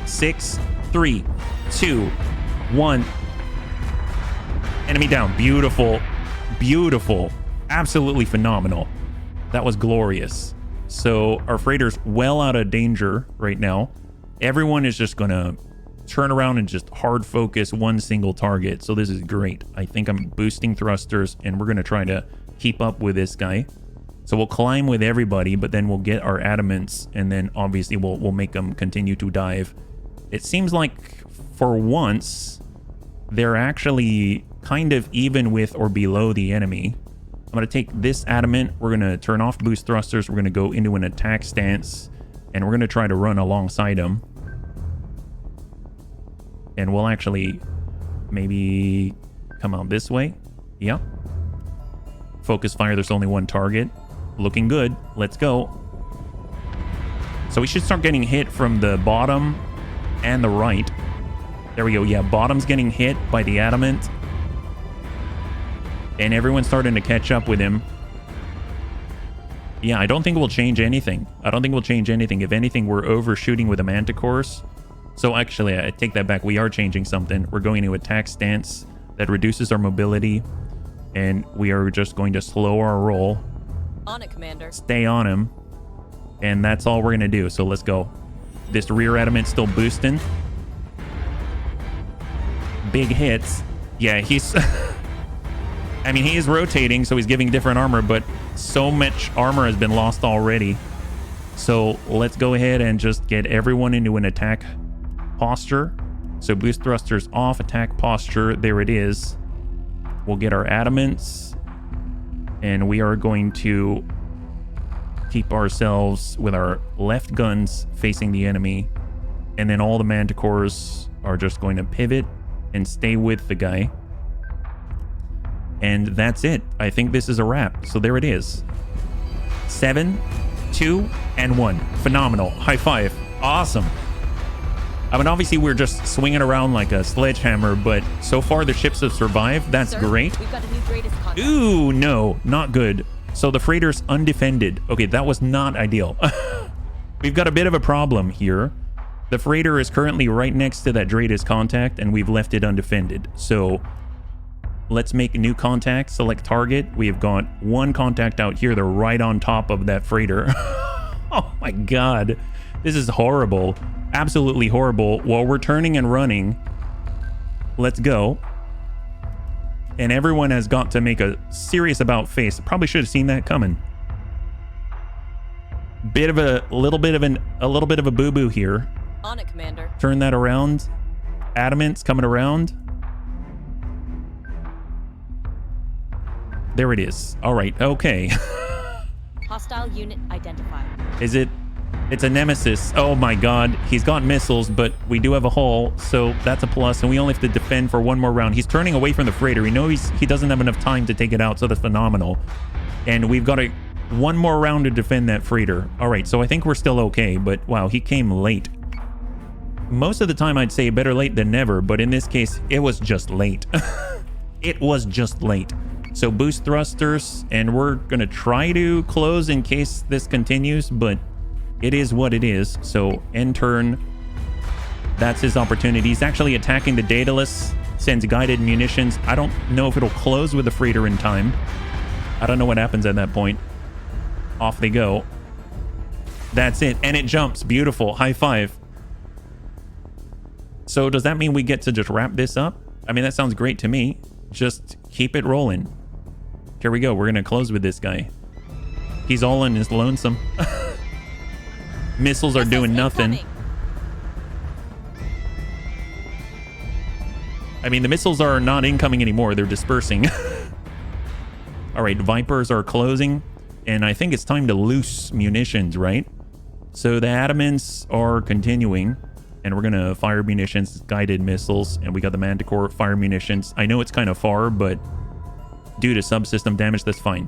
6, 3, 2, 1. Enemy down. Beautiful. Absolutely phenomenal. That was glorious. So our freighter's well out of danger right now. Everyone is just gonna turn around and just hard focus one single target. So this is great. I think I'm boosting thrusters, and we're going to try to keep up with this guy. So we'll climb with everybody, but then we'll get our Adamants, and then obviously we'll make them continue to dive. It seems like for once they're actually kind of even with or below the enemy. I'm going to take this Adamant. We're going to turn off boost thrusters. We're going to go into an attack stance, and we're going to try to run alongside him. And we'll actually maybe come out this way. Yep. Focus fire. There's only one target. Looking good. Let's go. So we should start getting hit from the bottom and the right. There we go. Yeah, bottom's getting hit by the Adamant. And everyone's starting to catch up with him. Yeah, I don't think we'll change anything. I don't think we'll change anything. If anything, we're overshooting with the Manticores. So actually, I take that back. We are changing something. We're going to attack stance that reduces our mobility. And we are just going to slow our roll. On it, Commander. Stay on him. And that's all we're going to do. So let's go. This rear adamant's still boosting. Big hits. Yeah, he's... I mean, he is rotating, so he's giving different armor, but so much armor has been lost already. So let's go ahead and just get everyone into an attack posture. So boost thrusters off, attack posture. There it is. We'll get our adamants, and we are going to keep ourselves with our left guns facing the enemy, and then all the Manticores are just going to pivot and stay with the guy. And that's it. I think this is a wrap. So there it is. 7, 2, and 1. Phenomenal. High five. Awesome. I mean, obviously, we're just swinging around like a sledgehammer, but so far the ships have survived. That's great. We've got a new greatest contact. Ooh, no, not good. So the freighter's undefended. Okay, that was not ideal. We've got a bit of a problem here. The freighter is currently right next to that greatest contact, and we've left it undefended. So let's make a new contact, select target. We have got one contact out here. They're right on top of that freighter. Oh my God. This is horrible. Absolutely horrible. While we're turning and running, let's go. And everyone has got to make a serious about face. Probably should have seen that coming. A little bit of a boo-boo here. On it, Commander. Turn that around. Adamant's coming around. There it is. All right. Okay. Hostile unit identified. Is it? It's a nemesis. Oh my God. He's got missiles, but we do have a hull, so that's a plus. And we only have to defend for one more round. He's turning away from the freighter. We know he doesn't have enough time to take it out, so that's phenomenal. And we've got one more round to defend that freighter. All right. So I think we're still okay, but wow, he came late. Most of the time I'd say better late than never, but in this case, it was just late. It was just late. So boost thrusters, and we're going to try to close in case this continues, but it is what it is. So end turn. That's his opportunity. He's actually attacking the Daedalus, sends guided munitions. I don't know if it'll close with the freighter in time. I don't know what happens at that point. Off they go. That's it. And it jumps. Beautiful. High five. So does that mean we get to just wrap this up? I mean, that sounds great to me. Just keep it rolling. Here we go. We're going to close with this guy. He's all in his lonesome. Missiles are doing nothing. I mean, the missiles are not incoming anymore. They're dispersing. All right. Vipers are closing. And I think it's time to loose munitions, right? So the Adamants are continuing. And we're going to fire munitions, guided missiles, and we got the Manticore fire munitions. I know it's kind of far, but due to subsystem damage, that's fine.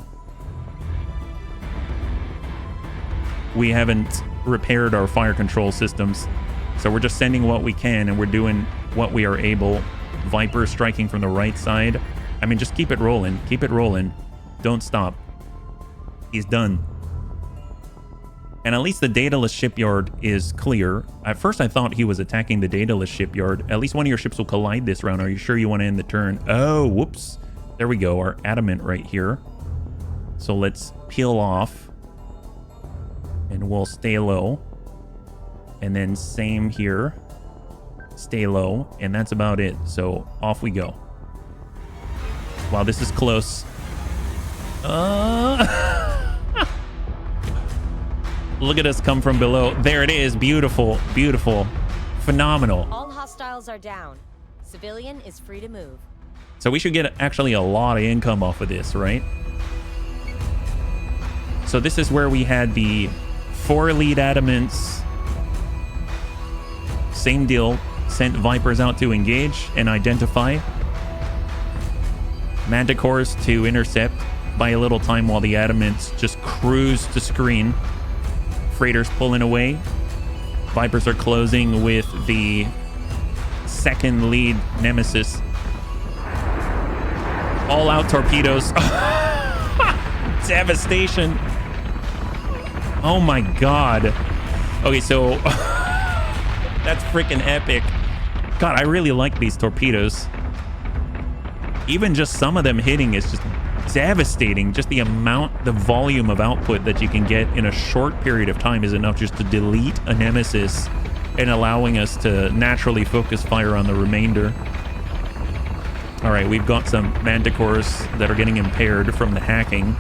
We haven't repaired our fire control systems, so we're just sending what we can, and we're doing what we are able. Viper striking from the right side. I mean, just keep it rolling. Keep it rolling. Don't stop. He's done. And at least the Daedalus shipyard is clear. At first, I thought he was attacking the Daedalus shipyard. At least one of your ships will collide this round. Are you sure you want to end the turn? Oh, whoops. There we go. Our adamant right here. So let's peel off. And we'll stay low. And then same here. Stay low. And that's about it. So off we go. Wow, this is close. Look at us come from below. There it is. Beautiful. Beautiful. Phenomenal. All hostiles are down. Civilian is free to move. So we should get actually a lot of income off of this, right? So this is where we had the 4 lead adamants. Same deal. Sent Vipers out to engage and identify. Manticores to intercept. Buy a little time while the adamants just cruise to screen. Freighters pulling away. Vipers are closing with the 2nd lead Nemesis. All out torpedoes. Devastation. Oh my god. Okay, so that's freaking epic. God, I really like these torpedoes. Even just some of them hitting is just devastating. Just the amount, the volume of output that you can get in a short period of time is enough just to delete a nemesis and allowing us to naturally focus fire on the remainder. All right, we've got some manticores that are getting impaired from the hacking,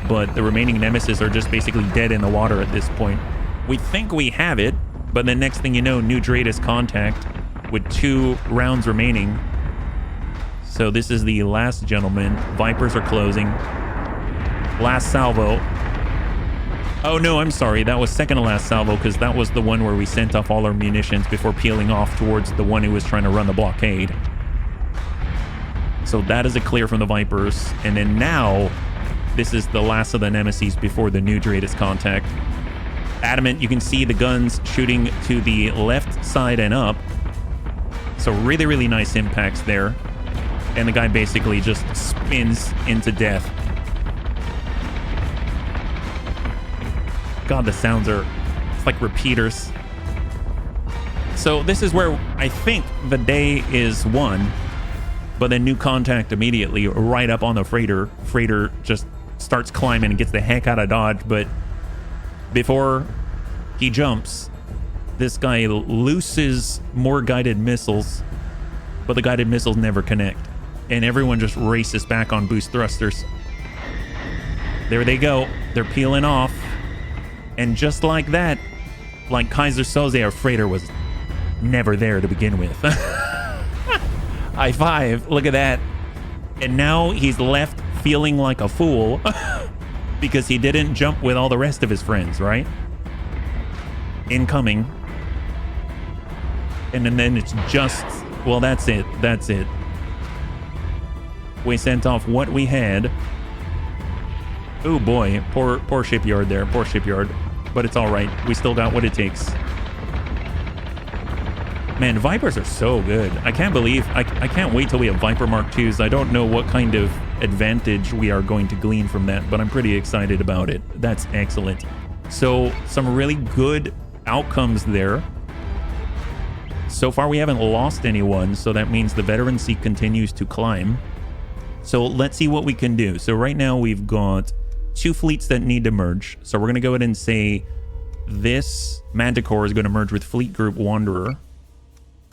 but the remaining nemesis are just basically dead in the water at this point. We think we have it, but the next thing you know, new Dratus contact with 2 rounds remaining. So this is the last gentleman. Vipers are closing. Last salvo. Oh no, I'm sorry. That was second to last salvo because that was the one where we sent off all our munitions before peeling off towards the one who was trying to run the blockade. So that is a clear from the Vipers. And then now, this is the last of the nemesis before the new Dratus contact. Adamant, you can see the guns shooting to the left side and up. So really, really nice impacts there. And the guy basically just spins into death. God, the sounds are, it's like repeaters. So this is where I think the day is won. But then new contact immediately right up on the freighter. Freighter just starts climbing and gets the heck out of Dodge. But before he jumps, this guy looses more guided missiles. But the guided missiles never connect. And everyone just races back on boost thrusters. There they go. They're peeling off. And just like that, like Kaiser Soze, our freighter was never there to begin with. High five. Look at that. And now he's left feeling like a fool because he didn't jump with all the rest of his friends, right? Incoming. And then it's just, well, that's it. That's it. We sent off what we had. Oh boy, poor Shipyard there, poor Shipyard. But it's all right. We still got what it takes. Man, Vipers are so good. I can't believe, I can't wait till we have Viper Mark IIs. I don't know what kind of advantage we are going to glean from that, but I'm pretty excited about it. That's excellent. So some really good outcomes there. So far we haven't lost anyone, so that means the veterancy continues to climb. So let's see what we can do. So right now we've got 2 fleets that need to merge. So we're going to go ahead and say this Manticore is going to merge with Fleet Group Wanderer.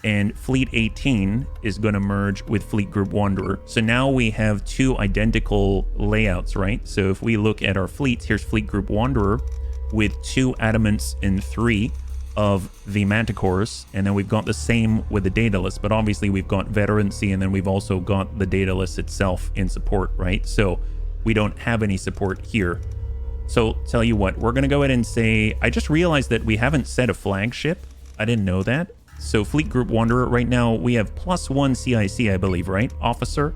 And Fleet 18 is going to merge with Fleet Group Wanderer. So now we have 2 identical layouts, right? So if we look at our fleets, here's Fleet Group Wanderer with 2 Adamants and 3 of the Manticores, and then we've got the same with the Daedalus, but obviously we've got veterancy, and then we've also got the Daedalus itself in support, right? So we don't have any support here. So tell you what, we're gonna go ahead and say, I just realized that we haven't set a flagship. I didn't know that. So Fleet Group Wanderer, right now we have +1 CIC, I believe, right? Officer.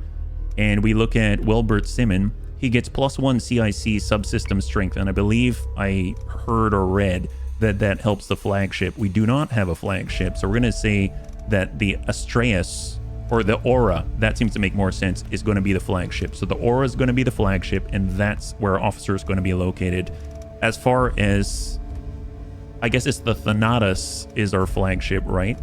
And we look at Wilbert Simon, he gets +1 CIC subsystem strength, and I believe I heard or read that helps the flagship. We do not have a flagship, so we're going to say that the Astreus, or the Aura, that seems to make more sense, is going to be the flagship. So the Aura is going to be the flagship, and that's where our officer is going to be located. As far as, I guess it's the Thanatos is our flagship, right?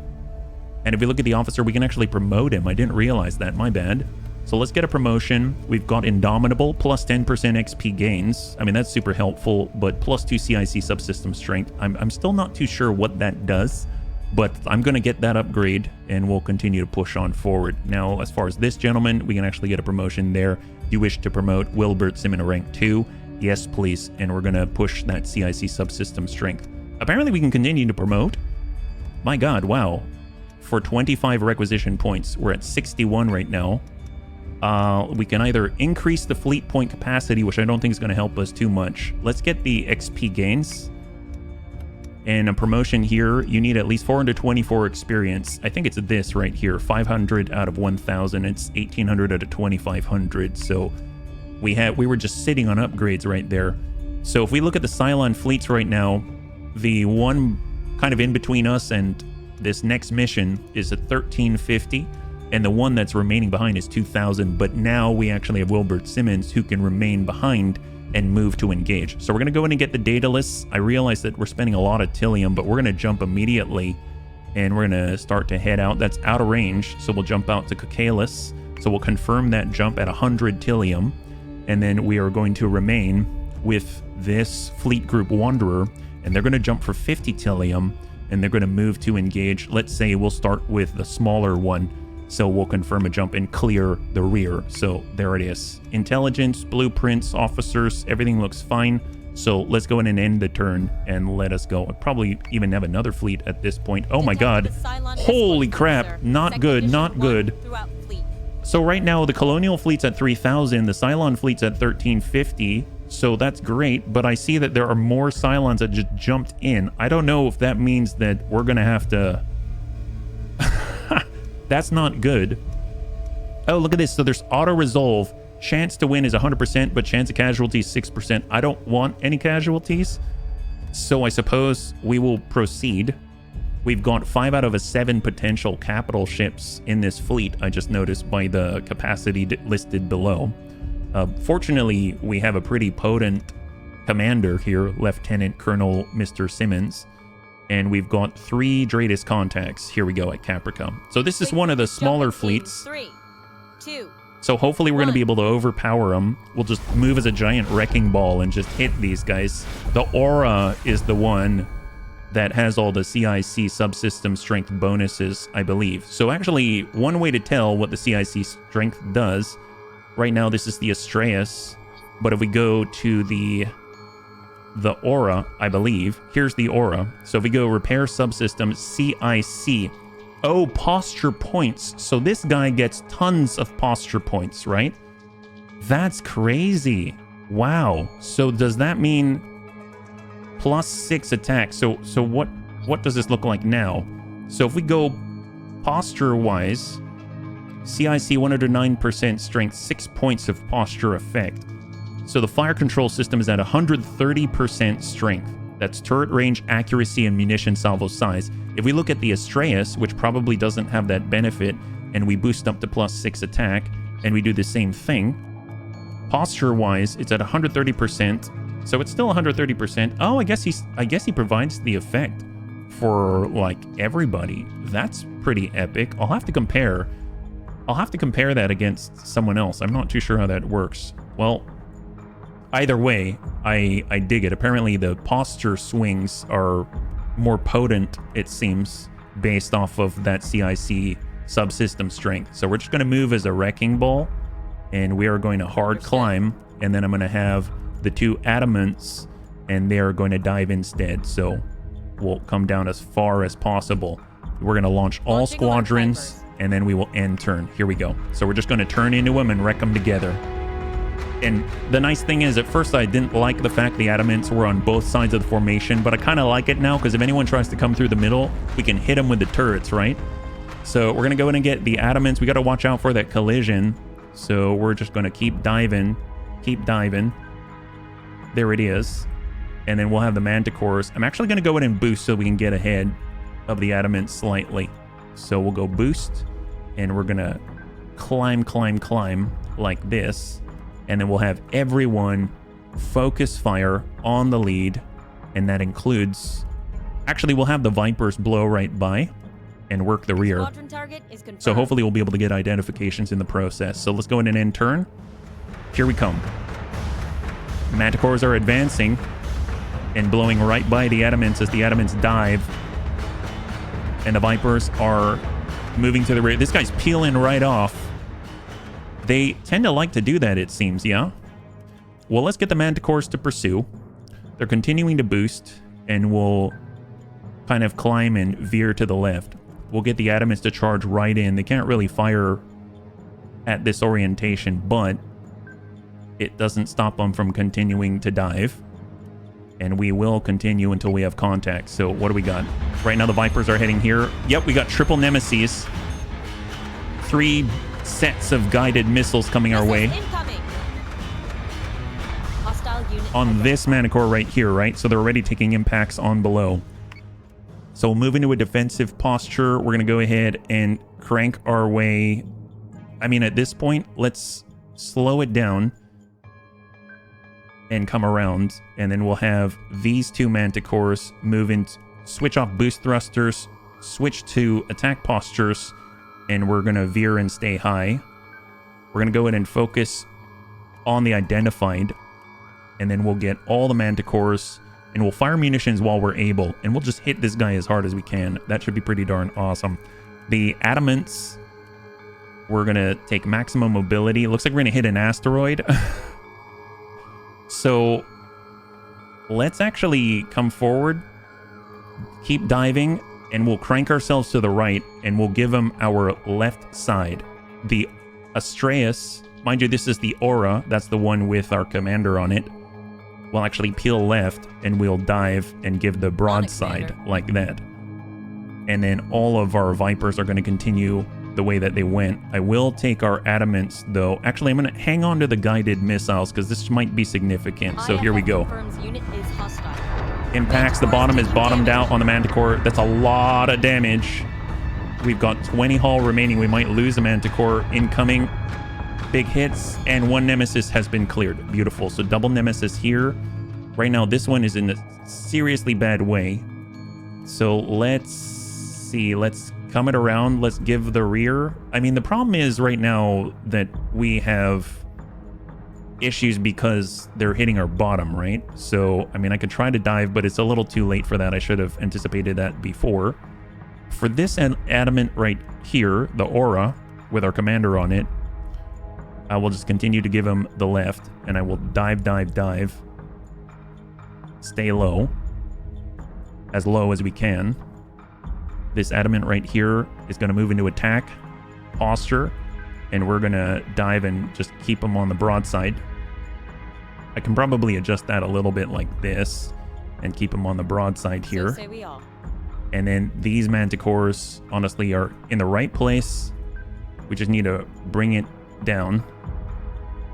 And if we look at the officer, we can actually promote him. I didn't realize that, my bad. So let's get a promotion. We've got Indomitable, +10% XP gains. I mean, that's super helpful, but +2 CIC subsystem strength. I'm still not too sure what that does, but I'm going to get that upgrade, and we'll continue to push on forward. Now, as far as this gentleman, we can actually get a promotion there. You wish to promote Wilbert Simon to rank 2? Yes, please. And we're going to push that CIC subsystem strength. Apparently, we can continue to promote. My God, wow. For 25 requisition points, we're at 61 right now. We can either increase the fleet point capacity, which I don't think is going to help us too much. Let's get the XP gains. And a promotion here, you need at least 424 experience. I think it's this right here, 500 out of 1,000. It's 1,800 out of 2,500. So we were just sitting on upgrades right there. So if we look at the Cylon fleets right now, the one kind of in between us and this next mission is a 1350. and the one that's remaining behind is 2,000. But now we actually have Wilbert Simmons who can remain behind and move to engage. So we're going to go in and get the data lists. I realize that we're spending a lot of Tillium, but we're going to jump immediately and we're going to start to head out. That's out of range, so we'll jump out to Cocalus. So we'll confirm that jump at 100 Tillium, and then we are going to remain with this Fleet Group Wanderer, and they're going to jump for 50 Tillium, and they're going to move to engage. Let's say we'll start with the smaller one, so we'll confirm a jump and clear the rear. So there it is. Intelligence, blueprints, officers, everything looks fine. So let's go in and end the turn and let us go. I probably even have another fleet at this point. Oh my god. Holy crap. Not good, not good. So right now the Colonial Fleet's at 3,000. The Cylon Fleet's at 1,350. So that's great. But I see that there are more Cylons that just jumped in. I don't know if that means that we're going to have to... That's not good. Oh, look at this. So there's auto-resolve. Chance to win is 100%, but chance of casualties 6%. I don't want any casualties, so I suppose we will proceed. We've got 5 out of 7 potential capital ships in this fleet, I just noticed by the capacity listed below. Fortunately, we have a pretty potent commander here, Lieutenant Colonel Mr. Simmons, and we've got 3 Dratus contacts. Here we go at Caprica. So this is one of the smaller fleets. 3, 2. So hopefully we're going to be able to overpower them. We'll just move as a giant wrecking ball and just hit these guys. The Aura is the one that has all the CIC subsystem strength bonuses, I believe. So actually, one way to tell what the CIC strength does, right now this is the Astraeus, but if we go to the Aura, I believe, here's the Aura. So if we go repair subsystem CIC, oh, posture points. So this guy gets tons of posture points, right? That's crazy. Wow. So does that mean +6 attack? So what does this look like now? So if we go posture-wise, CIC 109% strength, 6 points of posture effect. So the fire control system is at 130% strength. That's turret range, accuracy, and munition salvo size. If we look at the Astraeus, which probably doesn't have that benefit, and we boost up to +6 attack, and we do the same thing, posture-wise, it's at 130%, so it's still 130%. Oh, I guess he provides the effect for, like, everybody. That's pretty epic. I'll have to compare that against someone else. I'm not too sure how that works. Well, either way, I dig it. Apparently the posture swings are more potent, it seems, based off of that CIC subsystem strength. So we're just going to move as a wrecking ball, and we are going to hard climb, and then I'm going to have the 2 adamants, and they are going to dive instead. So we'll come down as far as possible. We're going to launch all squadrons, and then we will end turn. Here we go. So we're just going to turn into them and wreck them together. And the nice thing is, at first I didn't like the fact the adamants were on both sides of the formation, but I kind of like it now, because if anyone tries to come through the middle, we can hit them with the turrets, right? So we're going to go in and get the adamants. We got to watch out for that collision. So we're just going to keep diving. Keep diving. There it is. And then we'll have the manticores. I'm actually going to go in and boost so we can get ahead of the adamants slightly. So we'll go boost, and we're going to climb like this. And then we'll have everyone focus fire on the lead, and that includes... Actually, we'll have the Vipers blow right by and work the rear. So hopefully we'll be able to get identifications in the process. So let's go in and end turn. Here we come. Manticores are advancing and blowing right by the adamants as the adamants dive. And the Vipers are moving to the rear. This guy's peeling right off. They tend to like to do that, it seems, yeah? Well, let's get the manticores to pursue. They're continuing to boost, and we'll kind of climb and veer to the left. We'll get the adamants to charge right in. They can't really fire at this orientation, but it doesn't stop them from continuing to dive. And we will continue until we have contact. So what do we got? Right now the Vipers are heading here. Yep, we got triple Nemesis. 3 sets of guided missiles coming our way. On this Manticore right here, right? So they're already taking impacts on below. So we'll move into a defensive posture. We're going to go ahead and crank our way. I mean, at this point, let's slow it down and come around, and then we'll have these two manticores move in, switch off boost thrusters, switch to attack postures, and we're gonna veer and stay high. We're gonna go in and focus on the identified, and then we'll get all the manticores, and we'll fire munitions while we're able, and we'll just hit this guy as hard as we can. That should be pretty darn awesome. The adamants, we're gonna take maximum mobility. It looks like we're gonna hit an asteroid. So let's actually come forward, keep diving, and we'll crank ourselves to the right, and we'll give them our left side. The Astreus, mind you, this is the Aura. That's the one with our commander on it. We'll actually peel left, and we'll dive and give the broadside like that. And then all of our Vipers are going to continue the way that they went. I will take our adamants, though. Actually, I'm going to hang on to the guided missiles, because this might be significant. So here we go. Impacts, the bottom is bottomed out on the Manticore. That's a lot of damage. We've got 20 hull remaining. We might lose a Manticore incoming. Big hits, and one Nemesis has been cleared. Beautiful. So double Nemesis here. Right now, this one is in a seriously bad way. So let's see. Let's come it around. Let's give the rear. I mean, the problem is right now that we have issues because they're hitting our bottom, right? So, I mean, I could try to dive, but it's a little too late for that. I should have anticipated that before. For this adamant right here, the Aura, with our commander on it, I will just continue to give him the left, and I will dive, dive, dive. Stay low. As low as we can. This adamant right here is going to move into attack posture, and we're going to dive and just keep him on the broadside. I can probably adjust that a little bit like this and keep him on the broadside here. So say we all. And then these manticores, honestly, are in the right place. We just need to bring it down.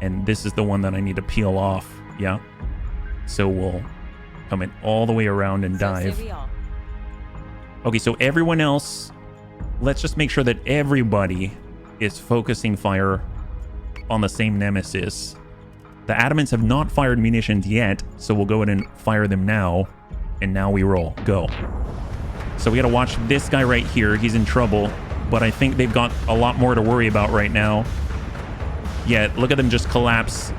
And this is the one that I need to peel off. Yeah. So we'll come in all the way around and dive. So say we all. Okay, so everyone else, let's just make sure that everybody is focusing fire on the same Nemesis. The Adamants have not fired munitions yet, so we'll go ahead and fire them now. And now we roll. Go. So we got to watch this guy right here. He's in trouble, but I think they've got a lot more to worry about right now. Yeah, look at them just collapse.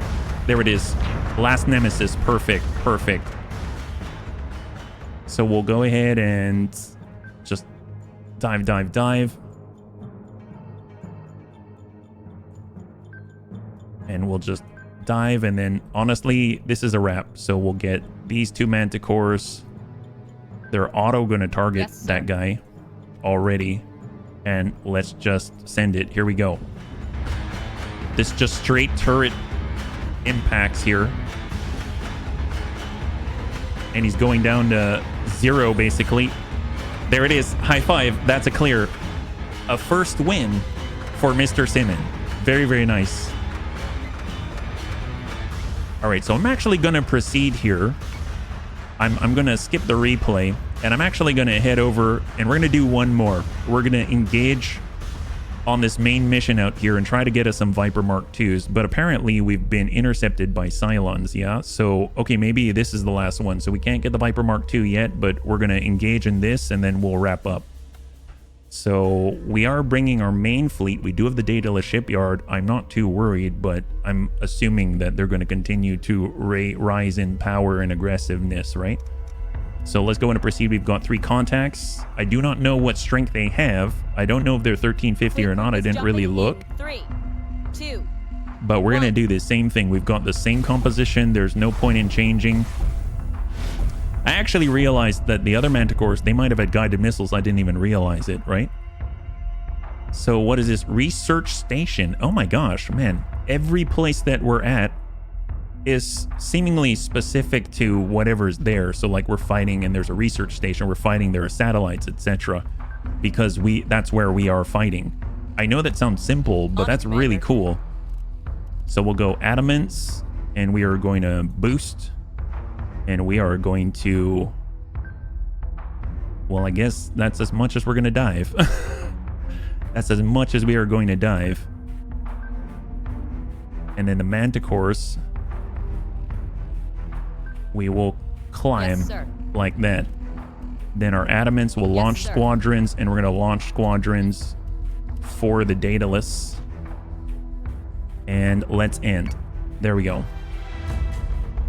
There it is. Last Nemesis. Perfect. Perfect. So we'll go ahead and just dive, dive, dive. And we'll just dive, and then honestly, this is a wrap. So we'll get these two manticores. They're auto going to target that guy already. And let's just send it. Here we go. This just straight turret impacts here. And he's going down to 0, basically. There it is. High five. That's a clear. A first win for Mr. Simon. Very, very nice. All right, so I'm actually going to proceed here. I'm going to skip the replay, and I'm actually going to head over, and we're going to do one more. We're going to engage on this main mission out here and try to get us some Viper Mark IIs, but apparently we've been intercepted by Cylons, yeah? So, okay, maybe this is the last one, so we can't get the Viper Mark II yet, but we're going to engage in this, and then we'll wrap up. So, we are bringing our main fleet. We do have the Daedalus Shipyard. I'm not too worried, but I'm assuming that they're going to continue to rise in power and aggressiveness, right? So let's go and proceed. We've got 3 contacts. I do not know what strength they have. I don't know if they're 1350 or not. I didn't really look. 3, 2. But we're going to do the same thing. We've got the same composition. There's no point in changing. I actually realized that the other Manticores, they might have had guided missiles. I didn't even realize it, right? So what is this? Research station. Oh my gosh, man. Every place that we're at is seemingly specific to whatever's there. So like we're fighting and there's a research station, we're fighting, there are satellites, etc. Because that's where we are fighting. I know that sounds simple, but that's really cool. So we'll go adamants, and we are going to boost, and we are going to, well, I guess that's as much as we're going to dive. That's as much as we are going to dive. And then the manticores, we will climb like that. Then our adamants will launch squadrons, and we're going to launch squadrons for the Daedalus. And let's end. There we go.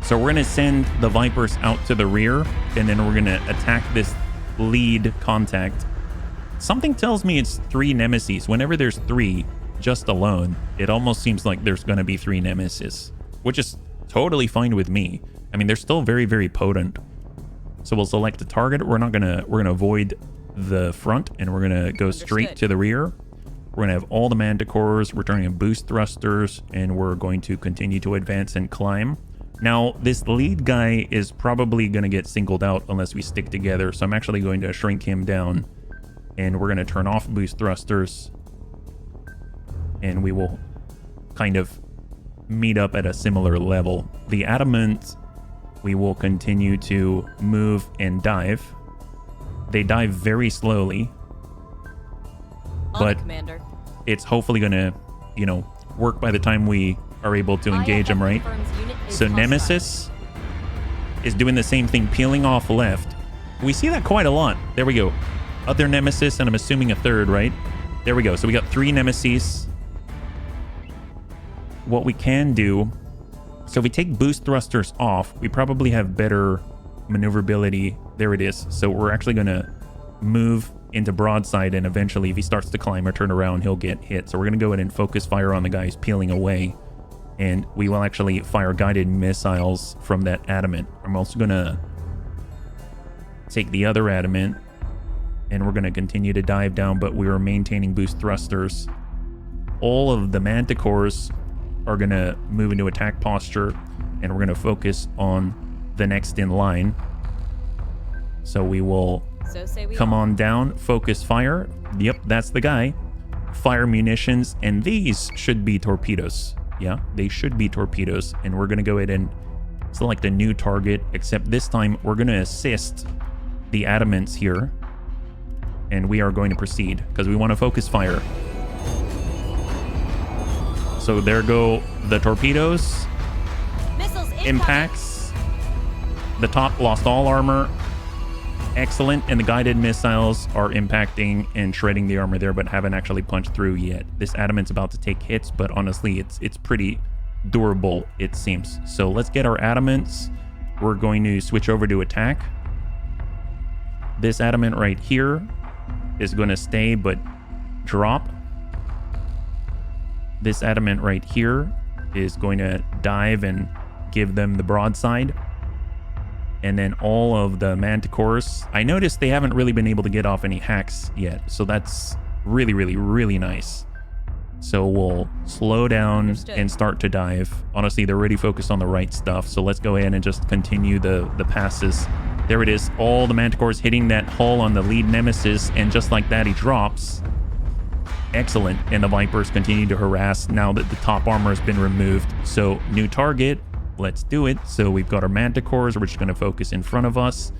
So we're going to send the Vipers out to the rear, and then we're going to attack this lead contact. Something tells me it's 3 Nemesis. Whenever there's 3 just alone, it almost seems like there's going to be 3 Nemesis, which is totally fine with me. I mean, they're still very, very potent. So we'll select a target. We're going to avoid the front, and we're going to go straight to the rear. We're going to have all the manticores, returning boost thrusters, and we're going to continue to advance and climb. Now, this lead guy is probably going to get singled out unless we stick together, so I'm actually going to shrink him down, and we're going to turn off boost thrusters, and we will kind of meet up at a similar level. The adamant, we will continue to move and dive. They dive very slowly, but it's hopefully going to, you know, work by the time we are able to engage them, right? So Nemesis is doing the same thing, peeling off left. We see that quite a lot. There we go. Other Nemesis, and I'm assuming a third, right? There we go. So we got 3 Nemesis. What we can do, so if we take boost thrusters off, we probably have better maneuverability. There it is. So we're actually going to move into broadside, and eventually if he starts to climb or turn around, he'll get hit. So we're going to go ahead and focus fire on the guys peeling away, and we will actually fire guided missiles from that adamant. I'm also going to take the other adamant, and we're going to continue to dive down, but we are maintaining boost thrusters. All of the manticores are going to move into attack posture, and we're going to focus on the next in line. So we will come on down, focus fire. Yep, that's the guy. Fire munitions, and these should be torpedoes. Yeah, they should be torpedoes, and we're going to go ahead and select a new target, except this time we're going to assist the adamants here, and we are going to proceed because we want to focus fire. So there go the torpedoes. Missiles impacts. The top lost all armor. Excellent. And the guided missiles are impacting and shredding the armor there, but haven't actually punched through yet. This adamant's about to take hits, but honestly, it's pretty durable, it seems. So let's get our adamants. We're going to switch over to attack. This adamant right here is going to stay, but drop. This adamant right here is going to dive and give them the broadside. And then all of the manticores, I noticed they haven't really been able to get off any hacks yet. So that's really, really, really nice. So we'll slow down and start to dive. Honestly, they're already focused on the right stuff. So let's go ahead and just continue the passes. There it is. All the manticores hitting that hull on the lead Nemesis. And just like that, he drops. Excellent. And the Vipers continue to harass now that the top armor has been removed. So new target. Let's do it. So we've got our manticores. We're just going to focus in front of us.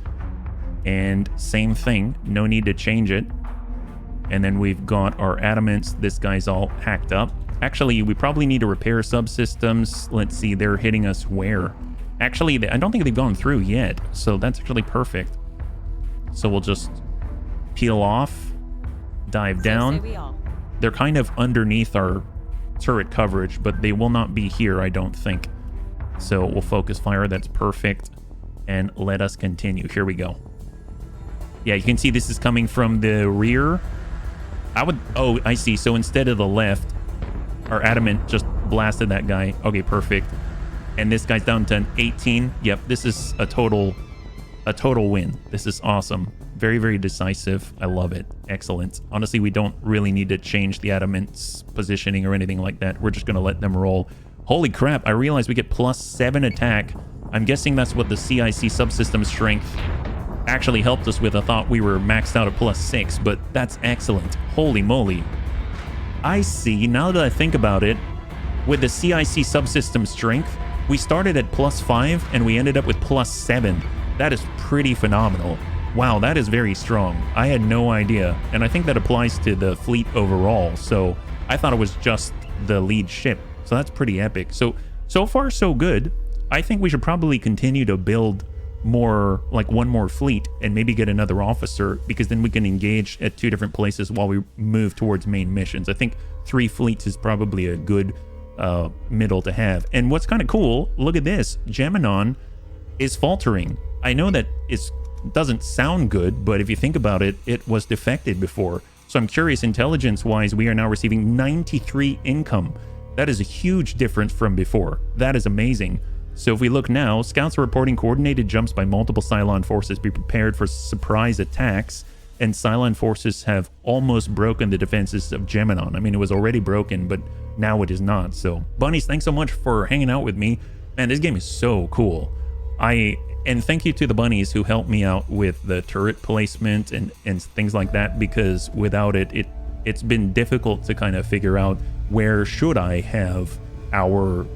And same thing. No need to change it. And then we've got our adamants. This guy's all hacked up. Actually, we probably need to repair subsystems. Let's see. They're hitting us where? Actually, I don't think they've gone through yet. So that's actually perfect. So we'll just peel off. Dive down. They're kind of underneath our turret coverage, but they will not be here, I don't think. So we'll focus fire. That's perfect. And let us continue. Here we go. Yeah, you can see this is coming from the rear. Oh, I see. So instead of the left, our adamant just blasted that guy. Okay, perfect. And this guy's down to 18. Yep, this is a total win. This is awesome. Very, very decisive. I love it. Excellent. Honestly, we don't really need to change the adamant's positioning or anything like that. We're just going to let them roll. Holy crap, I realized we get +7 attack. I'm guessing that's what the CIC subsystem strength actually helped us with. I thought we were maxed out at +6, but that's excellent. Holy moly. I see, now that I think about it, with the CIC subsystem strength, we started at +5 and we ended up with +7. That is pretty phenomenal. Wow, that is very strong. I had no idea. And I think that applies to the fleet overall. So I thought it was just the lead ship. So that's pretty epic. So far, so good. I think we should probably continue to build more, like one more fleet, and maybe get another officer, because then we can engage at 2 different places while we move towards main missions. I think 3 fleets is probably a good middle to have. And what's kind of cool, look at this. Geminon is faltering. I know that it doesn't sound good, but if you think about it, it was defected before. So I'm curious, intelligence-wise, we are now receiving 93 income. That is a huge difference from before. That is amazing. So if we look now, scouts are reporting coordinated jumps by multiple Cylon forces. Be prepared for surprise attacks. And Cylon forces have almost broken the defenses of Geminon. I mean, it was already broken, but now it is not. So, bunnies, thanks so much for hanging out with me. Man, this game is so cool. And thank you to the bunnies who helped me out with the turret placement and things like that, because without it's been difficult to kind of figure out where should I have our,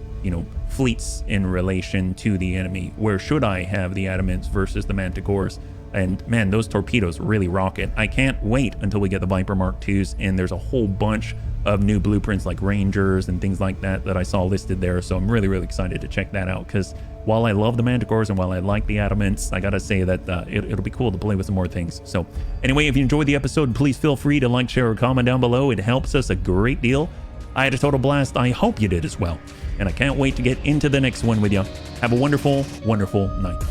fleets in relation to the enemy. Where should I have the Adamants versus the Manticores? And man, those torpedoes really rock it. I can't wait until we get the Viper Mark IIs, and there's a whole bunch of new blueprints like Rangers and things like that I saw listed there. So I'm really, really excited to check that out, because while I love the Manticores and while I like the Adamants, I gotta say that it'll be cool to play with some more things. So anyway, if you enjoyed the episode, please feel free to like, share, or comment down below. It helps us a great deal. I had a total blast. I hope you did as well. And I can't wait to get into the next one with you. Have a wonderful, wonderful night.